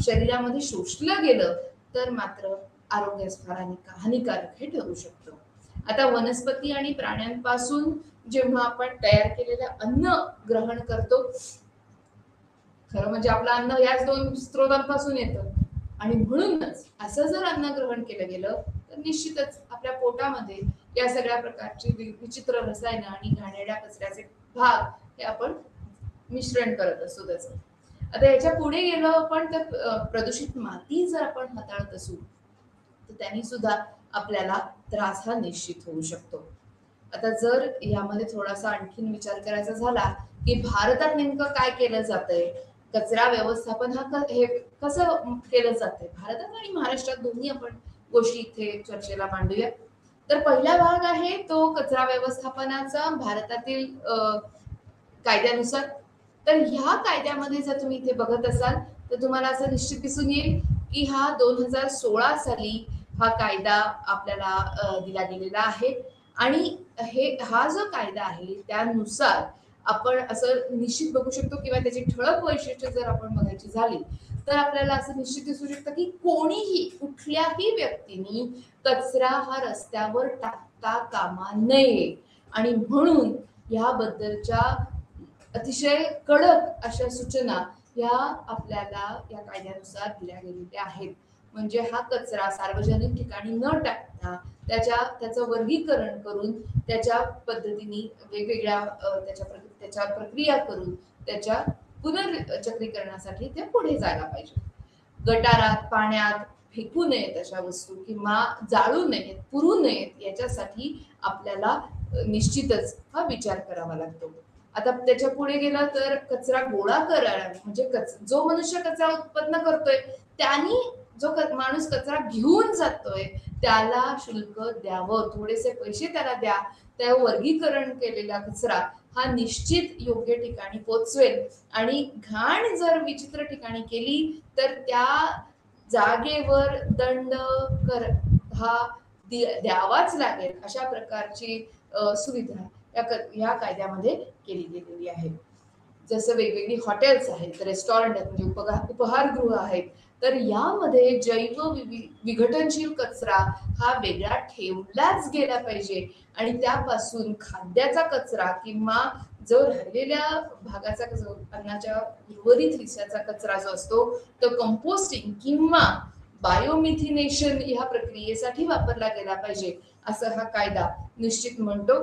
A: शरीरामध्ये शोषलं गेलं तर मात्र आरोग्यास फार हानिकारक हे ठरू शकतं. आता वनस्पती आणि प्राण्यांपासून जेव्हा आपण तयार केलेलं अन्न ग्रहण करतो, खरं म्हणजे आपलं अन्न याच दोन स्रोतांपासून येतं आणि म्हणूनच असं जर अन्न ग्रहण केलं गेलं तर निश्चितच आपल्या पोटामध्ये या सगळ्या प्रकारची विचित्र रसायन आणि घाणेरड्या कचऱ्याचे भाग हे आपण मिश्रण करत असतो त्याचं. आता याच्या पुढे गेलो आपण तर प्रदूषित माती जर आपण हाताळत असू तर त्यांनी सुद्धा आपल्याला त्रास हा निश्चित होऊ शकतो. आता जर यामध्ये थोडासा आणखीन विचार करायचा झाला की भारतात नेमकं काय केलं जातंय, कचरा व्यवस्थापन हे कसं केलं जातंय भारतात आणि महाराष्ट्रात, दोन्ही आपण गोष्टी इथे चर्चेला मांडूया. तर पहिला भाग आहे तो कचरा व्यवस्थापनाचा भारतातील कायद्यानुसार. तर ह्या कायद्यामध्ये जर तुम्ही इथे बघत असाल तर तुम्हाला असं निश्चित दिसून येईल की हा 2016 साली हा कायदा आपल्याला दिला गेलेला आहे. आणि हा जो कायदा आहे त्यानुसार आपण असं निश्चित बघू शकतो किंवा त्याची ठळक वैशिष्ट्य जर आपण बघायची झाली तर आपल्याला असं निश्चित दिसू शकतं की कोणीही, कुठल्याही व्यक्तीने कचरा हा रस्त्यावर टाकता कामा नये. आणि म्हणून याबद्दलच्या अतिशय कडक अशा सूचना या आपल्याला या कायद्यानुसार दिल्या गेलेल्या आहेत. म्हणजे हा कचरा सार्वजनिक ठिकाणी न टाकता त्याचं वर्गीकरण करून त्याच्या पद्धतीने वेगवेगळ्या त्याच्या प्रक्रिया करून त्याच्या पुनर्चक्रीकरणासाठी ते पुढे जायला पाहिजे. गटारात, पाण्यात फेकू नयेत अशा वस्तू किंवा जाळू नयेत, पुरू नयेत, याच्यासाठी आपल्याला निश्चितच हा विचार करावा लागतो. आता त्याच्या पुढे गेला तर कचरा गोळा करायला, म्हणजे जो मनुष्य कचरा उत्पन्न करतोय त्यांनी जो माणूस कचरा घेऊन जातोय त्याला शुल्क द्यावं, थोडेसे पैसे त्याला द्या. त्या वर्गीकरण केलेला कचरा हा निश्चित योग्य ठिकाणी पोहोचवेल. आणि घाण जर विचित्र ठिकाणी केली तर त्या जागेवर दंड हा द्यावाच लागेल, अशा प्रकारची सुविधा या कायद्यामध्ये केली गेलेली आहे. जसं वेगवेगळी हॉटेल्स आहेत, रेस्टॉरंट आहेत, म्हणजे उपहारगृह आहेत, तर यामध्ये जैव विघटनशील कचरा हा वेगळा ठेवलाच गेला पाहिजे. आणि त्यापासून खाद्याचा कचरा किंवा जो राहिलेल्या भागाचा अन्नाच्या उर्वरित हिस्साचा कचरा जो असतो तो कंपोस्टिंग किंवा बायोमिथिनेशन या प्रक्रियेसाठी वापरला गेला पाहिजे, असं हा कायदा निश्चित म्हणतो.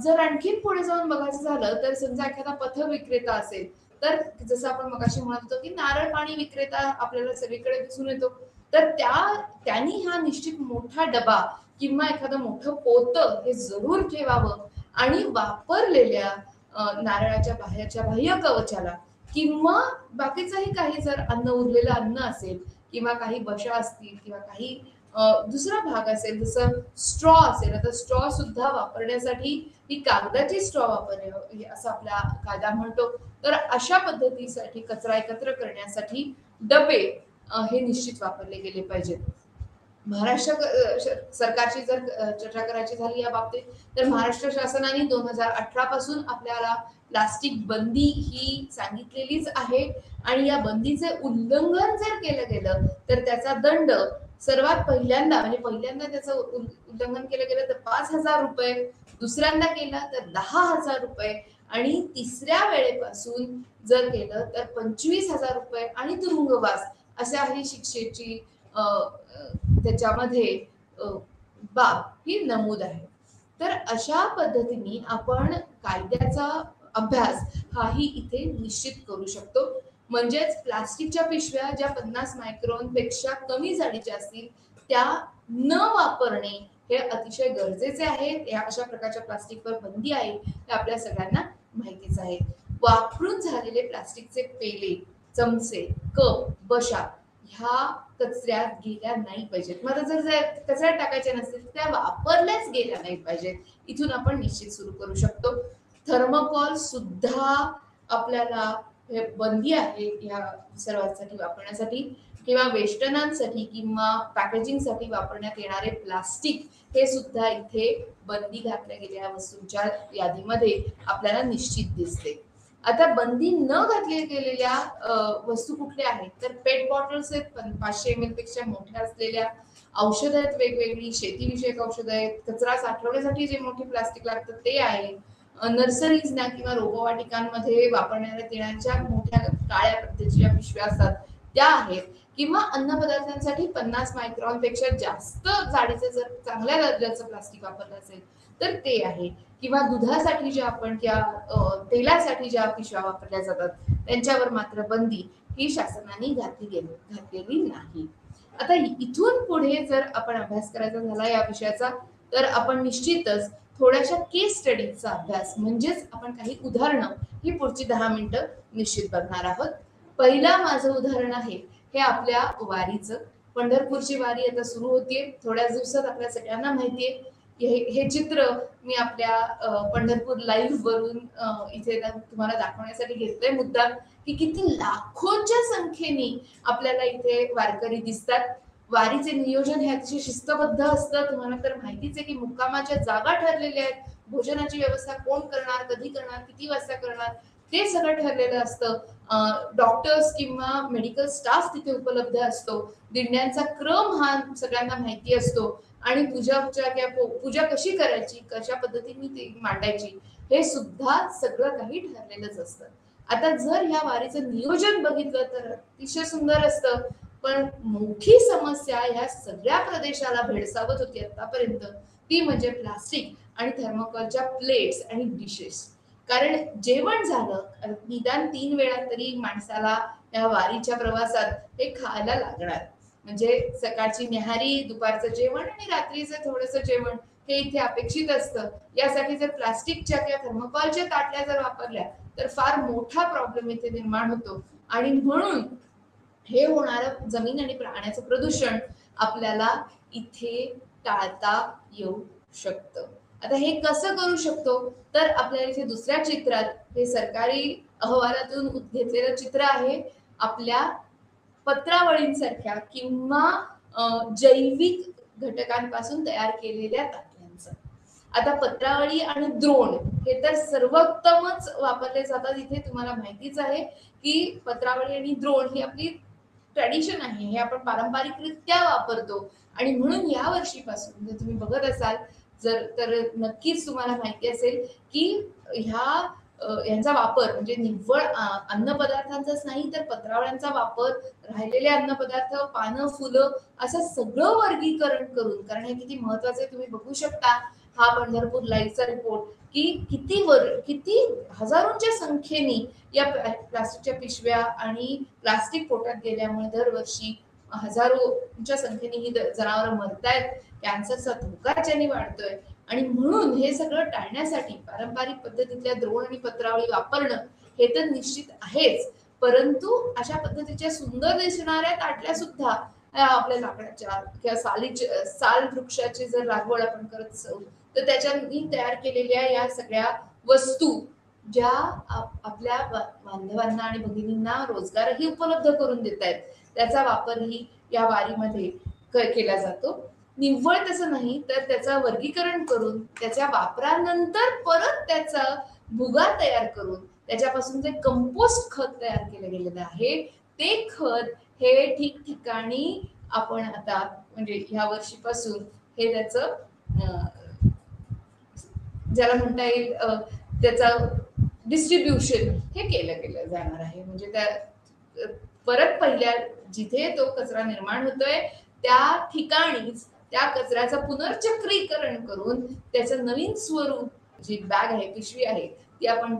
A: जर आणखीन पुढे जाऊन बघायचं झालं तर समजा एखादा पथ विक्रेता असेल तर जसं आपण मगाशी म्हणत होतो की नारळ पाणी विक्रेता आपल्याला सगळीकडे दिसून येतो, तर त्यांनी हा निश्चित मोठा डबा किंवा एखादं मोठं पोतं हे जरूर ठेवावं. आणि वापरलेल्या नारळाच्या बाहेरच्या बाह्य कवचाला किंवा बाकीचंही काही जर उरलेलं अन्न असेल किंवा काही बशा असतील किंवा काही दुसरा भाग असेल, जसं स्ट्रॉ असेल, आता स्ट्रॉ सुद्धा वापरण्यासाठी ही कागदाची स्ट्रॉ वापरावी असं आपला कायदा म्हणतो. तर अशा पद्धतीसाठी कचरा एकत्र करण्यासाठी डबे हे निश्चित वापरले गेले पाहिजेत. महाराष्ट्र सरकारची जर चर्चा करायची झाली या बाबतीत, तर महाराष्ट्र शासनाने 2018 पासून आपल्याला प्लास्टिक बंदी ही सांगितलेलीच आहे आणि या बंदीचे उल्लंघन जर केलं गेलं तर त्याचा दंड सर्वात पहिल्यांदा म्हणजे पहिल्यांदा त्याचं उल्लंघन केलं गेलं तर 5,000 रुपये, दुसऱ्यांदा केलं तर 10,000 रुपये आणि तिसऱ्या वेळेपासून जर केलं तर 25,000 रुपये आणि तुरुंगवास अशा ही शिक्षेची त्याच्यामध्ये बाब ही नमूद आहे. तर अशा पद्धतीने आपण कायद्याचा अभ्यास हाही इथे निश्चित करू शकतो. म्हणजेच प्लास्टिकच्या पिशव्या ज्या 50 मायक्रॉन पेक्षा कमी जाडीच्या असतील त्या न वापरणे हे अतिशय गरजेचे आहे. या अशा प्रकारच्या प्लास्टिकवर बंदी आहे हे आपल्या सगळ्यांना माहितीच आहे. वापरून झालेले प्लास्टिकचे पेले, चमचे, कप, बशा ह्या कचऱ्यात गेल्या नाही पाहिजेत. मला जर कचऱ्यात टाकायच्या नसतील त्या वापरल्याच गेल्या नाही पाहिजेत. इथून आपण निश्चित सुरू करू शकतो. थर्मोकॉल सुद्धा आपल्याला बंदी आहे या सर्वांसाठी वापरण्यासाठी किंवा वेष्टनांसाठी किंवा पॅकेजिंगसाठी वापरण्यात येणारे प्लास्टिक हे सुद्धा इथे बंदी घातल्या गेलेल्या वस्तूंच्या यादीमध्ये आपल्याला निश्चित दिसते. आता बंदी न घातल्या गेलेल्या वस्तू कुठल्या आहेत तर पेट बॉटल्स आहेत 500 ml पेक्षा मोठ्या असलेल्या, औषध आहेत वेगवेगळी, शेतीविषयक औषध आहेत, कचरा साठवण्यासाठी जे मोठे प्लास्टिक लागतं ते आहे, नर्सरीजना किंवा रोपवाटिकांमध्ये वापरण्यात येण्याच्या मोठ्या काळ्या पद्धतीच्या पिशव्या असतात त्या आहेत किंवा अन्न पदार्थांसाठी 50 मायक्रॉन पेक्षा जास्त जाडीचे जर चांगल्या दर्जाचं प्लास्टिक वापरलं असेल तर ते आहे किंवा दुधासाठी ज्या आपण किंवा तेलासाठी ज्या पिशव्या वापरल्या जातात त्यांच्यावर मात्र बंदी ही शासनाने घातलेली नाही. आता इथून पुढे जर आपण अभ्यास करायचा झाला या विषयाचा तर आपण निश्चितच थोड्याशा केस स्टडीजचा अभ्यास म्हणजेच आपण काही उदाहरणं ही पुढची 10 मिनिटं निश्चित बघणार आहोत. पहिला माझं उदाहरण आहे हे आपल्या वारीचं. पंढरपूरची वारी आता सुरू होतीये. थोड्याच दिवसात आपल्या सगळ्यांना माहितीये. हे चित्र मी आपल्या पंढरपूर लाईव्ह वरून इथे तुम्हाला दाखवण्यासाठी घेतलंय मुद्दाम की किती लाखोंच्या संख्येने आपल्याला इथे वारकरी दिसतात. वारीचे नियोजन हे अतिशय शिस्तबद्ध असतं. तुम्हाला तर माहितीच आहे की मुक्कामाच्या जागा ठरलेल्या आहेत, भोजनाची व्यवस्था कोण करणार, कधी करणार, किती वाजता करणार ते सगळं ठरलेलं असतं. डॉक्टर्स किंवा मेडिकल स्टाफ तिथे उपलब्ध असतो. दिंड्यांचा क्रम हा सगळ्यांना माहिती असतो आणि पूजा कशी करायची, कशा पद्धतीने ती मांडायची हे सुद्धा सगळं काही ठरलेलंच असतं. आता जर ह्या वारीचं नियोजन बघितलं तर अतिशय सुंदर असतं, पण मोठी समस्या ह्या सगळ्या प्रदेशाला भेडसावत होती आतापर्यंत ती म्हणजे प्लास्टिक आणि थर्मोकॉलच्या प्लेट्स आणि डिशेस. कारण जेवण झालं निदान 3 वेळा तरी माणसाला त्या वारीच्या प्रवासात हे खायला लागणार. म्हणजे सकाळची न्याहारी, दुपारचं जेवण आणि रात्रीचं थोडंसं जेवण हे इथे अपेक्षित असतं. यासाठी जर प्लास्टिकच्या किंवा थर्मोकॉलच्या ताटल्या जर वापरल्या तर फार मोठा प्रॉब्लेम इथे निर्माण होतो आणि म्हणून हे होणारं जमीन आणि प्राण्याचं प्रदूषण आपल्याला इथे टाळता येऊ शकतं. आता हे कसं करू शकतो तर आपल्याला इथे दुसऱ्या चित्रात हे सरकारी अहवालातून घेतलेलं चित्र आहे आपल्या पत्रावळींसारख्या किंवा जैविक घटकांपासून तयार केलेल्या ताटल्यांचं. आता पत्रावळी आणि द्रोण हे तर सर्वोत्तमच वापरले जातात. इथे तुम्हाला माहितीच आहे की पत्रावळी आणि द्रोण ही आपली ट्रेडिशन आहे, हे आपण पारंपरिकरित्या वापरतो आणि म्हणून या वर्षीपासून जर तुम्ही बघत असाल तर नक्कीच तुम्हाला माहिती असेल की यांचा वापर म्हणजे निव्वळ अन्न पदार्थांचाच नाही तर पत्रावळ्यांचा वापर, राहिलेले अन्न पदार्थ, पानं, फुलं असं सगळं वर्गीकरण करून, कारण हे किती महत्वाचे तुम्ही बघू शकता हा पंढरपूर लाईव्हचा रिपोर्ट की किती हजारोंच्या संख्येने या प्लास्टिकच्या पिशव्या आणि प्लास्टिक पोटात गेल्यामुळे दरवर्षी हजारोच्या संख्येने ही जनावरं मरतायत. कॅन्सरचा धोका ज्यांनी वाढतोय आणि म्हणून हे सगळं टाळण्यासाठी पारंपरिक पद्धतीतल्या द्रोण आणि पत्रावळी वापरणं हे तर निश्चित आहेच, परंतु अशा पद्धतीच्या सुंदर दिसणाऱ्या ताटल्या सुद्धा आपल्या लाकडाच्या किंवा साल वृक्षाची जर लागवड आपण करत असू तर त्याच्यानी तयार केलेल्या या सगळ्या वस्तू ज्या आपल्या बांधवांना आणि भगिनींना रोजगारही उपलब्ध करून देत आहेत, त्याचा वापरही या वारीमध्ये केला जातो. निव्वळ तसं नाही तर त्याचं वर्गीकरण करून त्याच्या वापरानंतर परत त्याचा भुगा तयार करून त्याच्यापासून जे कंपोस्ट खत तयार केलं गेलेलं आहे, ते खत हे ठिकठिकाणी आपण आता म्हणजे ह्या वर्षीपासून हे त्याचं ज्याला म्हणता येईल त्याचं डिस्ट्रीब्युशन हे केलं जाणार आहे. म्हणजे त्या परत पहिल्या जिथे तो कचरा निर्माण होतोय त्या ठिकाणीच त्या कचऱ्याचं पुनर्चक्रीकरण करून त्याचं नवीन स्वरूप, जी बॅग आहे, पिशवी आहे, ती आपण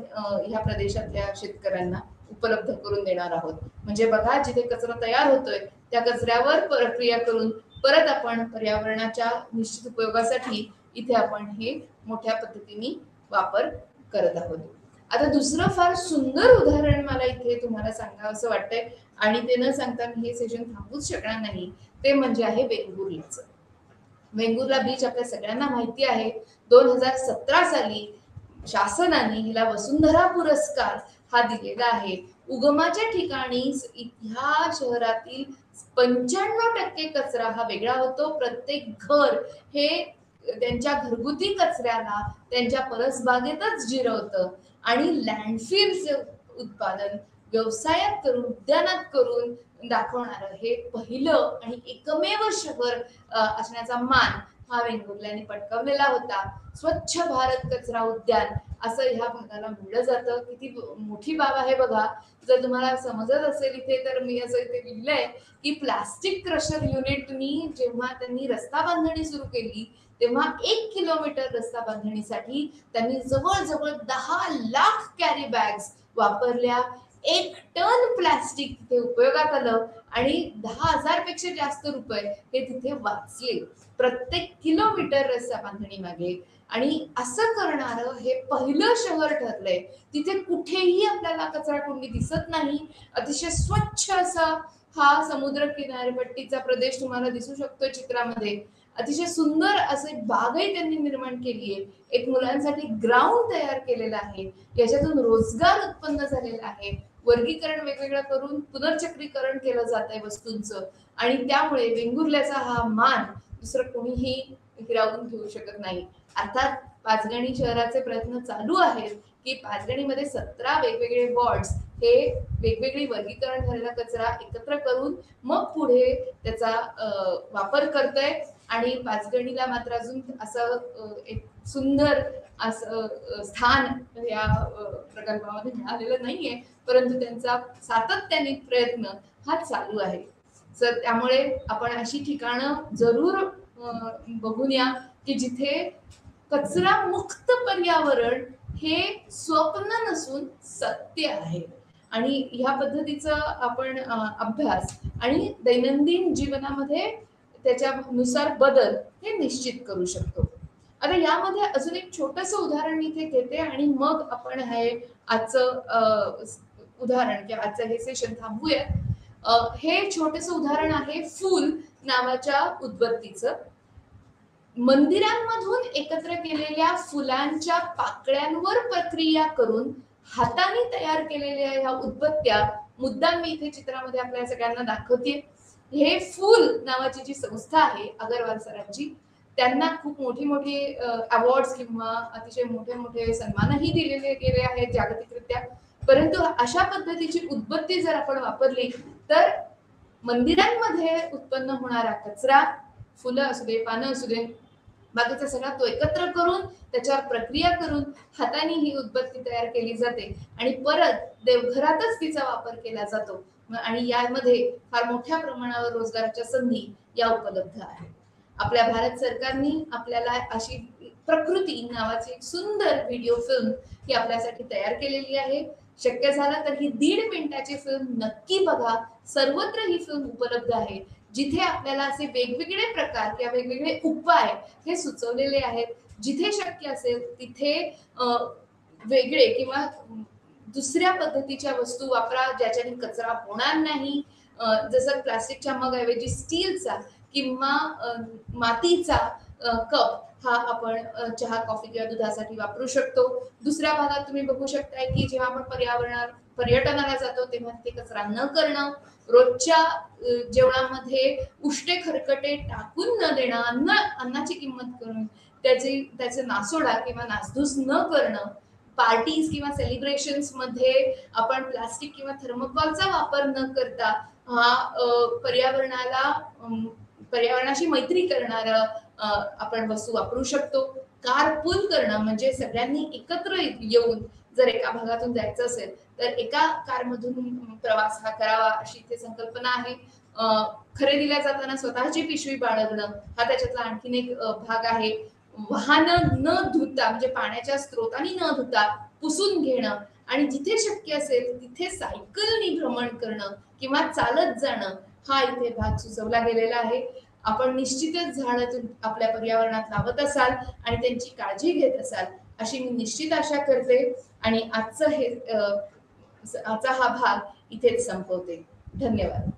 A: ह्या प्रदेशातल्या शेतकऱ्यांना उपलब्ध करून देणार आहोत. म्हणजे बघा, जिथे कचरा तयार होतोय त्या कचऱ्यावर प्रक्रिया करून परत आपण पर्यावरणाच्या निश्चित उपयोगासाठी इथे आपण हे मोठ्या पद्धतीने वापर करत आहोत. आता दुसरं फार सुंदर उदाहरण मला इथे तुम्हाला सांगावं असं वाटतंय आणि ते न सांगता मी हे सेशन थांबूच शकणार नाही, ते म्हणजे आहे वेंगुर्ल्याचं. वेंगुर्ला बीच आपल्या सगळ्यांना माहिती आहे. 2017 साली शासनाने हिला वसुंधरा पुरस्कार हा दिलेला आहे. उगमाच्या ठिकाणी ह्या शहरातील 95% कचरा हा वेगळा होतो. प्रत्येक घर हे त्यांच्या घरगुती कचऱ्याला त्यांच्या परसबागेतच जिरवतं आणि लँडफिलचं उत्पादन व्यवसायात करून, उद्यानात करून दाखवणारं हे पहिलं आणि एकमेव शहर असण्याचा मान हा वेंगुर्ल्याने पटकावलेला होता. स्वच्छ भारत कचरा उद्यान असं ह्या भागाला म्हणलं जातं. किती मोठी बाब आहे बघा. जर तुम्हाला समजत असेल इथे तर मी असं इथे लिहिलंय की प्लास्टिक क्रशर युनिटनी जेव्हा त्यांनी रस्ता बांधणी सुरू केली तेव्हा 1 किलोमीटर रस्ता बांधणीसाठी त्यांनी जवळजवळ 10 लाख कॅरी बॅग्स वापरल्या. 1 टन प्लास्टिक तिथे उपयोगात आलं आणि 10,000 पेक्षा जास्त रुपये हे तिथे वाचले प्रत्येक किलोमीटर रस्ता बांधणी मागे. आणि असं करणारं हे पहिलं शहर ठरलंय. तिथे कुठेही आपल्याला कचरा कुंडी दिसत नाही. अतिशय स्वच्छ असा हा समुद्र किनारपट्टीचा प्रदेश तुम्हाला दिसू शकतो चित्रामध्ये. अतिशय सुंदर असे बागही त्यांनी निर्माण केली आहे. एक मुलांसाठी ग्राउंड तयार केलेला आहे. याच्यातून रोजगार उत्पन्न झालेला आहे. वर्गीकरण वेगवेगळं करून पुनर्चक्रीकरण केलं जात आहे वस्तूंचं आणि त्यामुळे वेंगुर्ल्याचा हा मान दुसरं कोणीही हिरावून घेऊ शकत नाही. अर्थात पाचगणी शहराचे प्रयत्न चालू आहेत की पाचगणीमध्ये 17 वेगवेगळे वॉर्ड्स हे वेगवेगळी वर्गीकरण झालेला कचरा एकत्र करून मग पुढे त्याचा वापर करतोय आणि पाचगणीला मात्र अजून असं एक सुंदर असं स्थान या प्रकल्पामध्ये मिळालेलं नाहीये, परंतु त्यांचा सातत्याने प्रयत्न हा चालू आहे. तर त्यामुळे आपण अशी ठिकाणं जरूर बघून या की जिथे कचरा मुक्त पर्यावरण हे स्वप्न नसून सत्य आहे. आणि ह्या पद्धतीचा आपण अभ्यास आणि दैनंदिन जीवनामध्ये त्याच्यानुसार बदल हे निश्चित करू शकतो. आता यामध्ये अजून एक छोटंसं उदाहरण इथे घेते आणि मग आपण हे आजचं उदाहरण किंवा आजचं हे सेशन थांबूया. हे छोटंसं उदाहरण आहे फूल नावाच्या उदबत्तीचं. मंदिरांमधून एकत्र केलेल्या फुलांच्या पाकळ्यांवर प्रक्रिया करून हाताने तयार केलेल्या ह्या उदबत्त्या मुद्दाम मी इथे चित्रामध्ये आपल्या सगळ्यांना दाखवते. हे फूल नावाची जी संस्था आहे अगरवाल सरांची, त्यांना खूप मोठी मोठी अवॉर्ड्स किंवा अतिशय मोठे मोठे सन्मानही दिलेले गेले आहेत जागतिकरित्या. परंतु अशा पद्धतीची उदबत्ती जर आपण वापरली तर मंदिरांमध्ये उत्पन्न होणारा कचरा, फुलं असू दे, पानं असू दे, बाकीचा सगळा तो एकत्र करून त्याच्यावर प्रक्रिया करून हाताने ही उदबत्ती तयार केली जाते आणि परत देवघरातच तिचा वापर केला जातो. आणि यामध्ये फार मोठ्या प्रमाणावर रोजगाराच्या संधी या उपलब्ध आहेत. आपल्या भारत सरकारने आपल्याला अशी प्रकृती नावाची एक सुंदर व्हिडिओ फिल्म ही आपल्यासाठी तयार केलेली आहे. शक्य झालं तर ही 1.5 मिनिटाची फिल्म नक्की बघा. सर्वत्र ही फिल्म उपलब्ध आहे, जिथे आपल्याला असे वेगवेगळे प्रकार किंवा वेगवेगळे उपाय हे सुचवलेले आहेत. जिथे शक्य असेल तिथे वेगळे किंवा दुसऱ्या पद्धतीच्या वस्तू वापरा ज्याच्याने कचरा होणार नाही. जसं प्लास्टिकच्या मग ऐवजी स्टीलचा किंवा मातीचा कप हा आपण चहा कॉफी किंवा दुधासाठी वापरू शकतो. दुसऱ्या भागात तुम्ही बघू शकताय की जेव्हा आपण पर्यटनाला जातो तेव्हा ते कचरा न करणं, रोजच्या जेवणामध्ये उष्टे खरकटे टाकून न देणं, अन्नाची किंमत करून त्याचे नासोडा किंवा नासधूस न करणं, पार्टीज किंवा सेलिब्रेशन्स मध्ये आपण प्लास्टिक किंवा थर्मोकॉलचा वापर न करता हा पर्यावरणाशी मैत्री करणारा आपण वस्तू वापरू शकतो. कारपूल करणं म्हणजे सगळ्यांनी एकत्र येऊन जर एका भागातून जायचं असेल तर एका कारमधून प्रवास हा करावा अशी इथे संकल्पना आहे. खरेदीला जाताना स्वतःची पिशवी बाळगणं हा त्याच्यातला आणखीन एक भाग आहे. वाहन न धुता म्हणजे पाण्याच्या स्त्रोतानी न धुता पुसून घेणं आणि जिथे शक्य असेल तिथे सायकलनी भ्रमण करणं किंवा चालत जाणं हा इथे भाग सुचवला गेलेला आहे. आपण निश्चितच झाडं आपल्या पर्यावरणात लावत असाल आणि त्यांची काळजी घेत असाल अशी मी निश्चित आशा करते आणि आजचा हा भाग इथेच संपवते. धन्यवाद.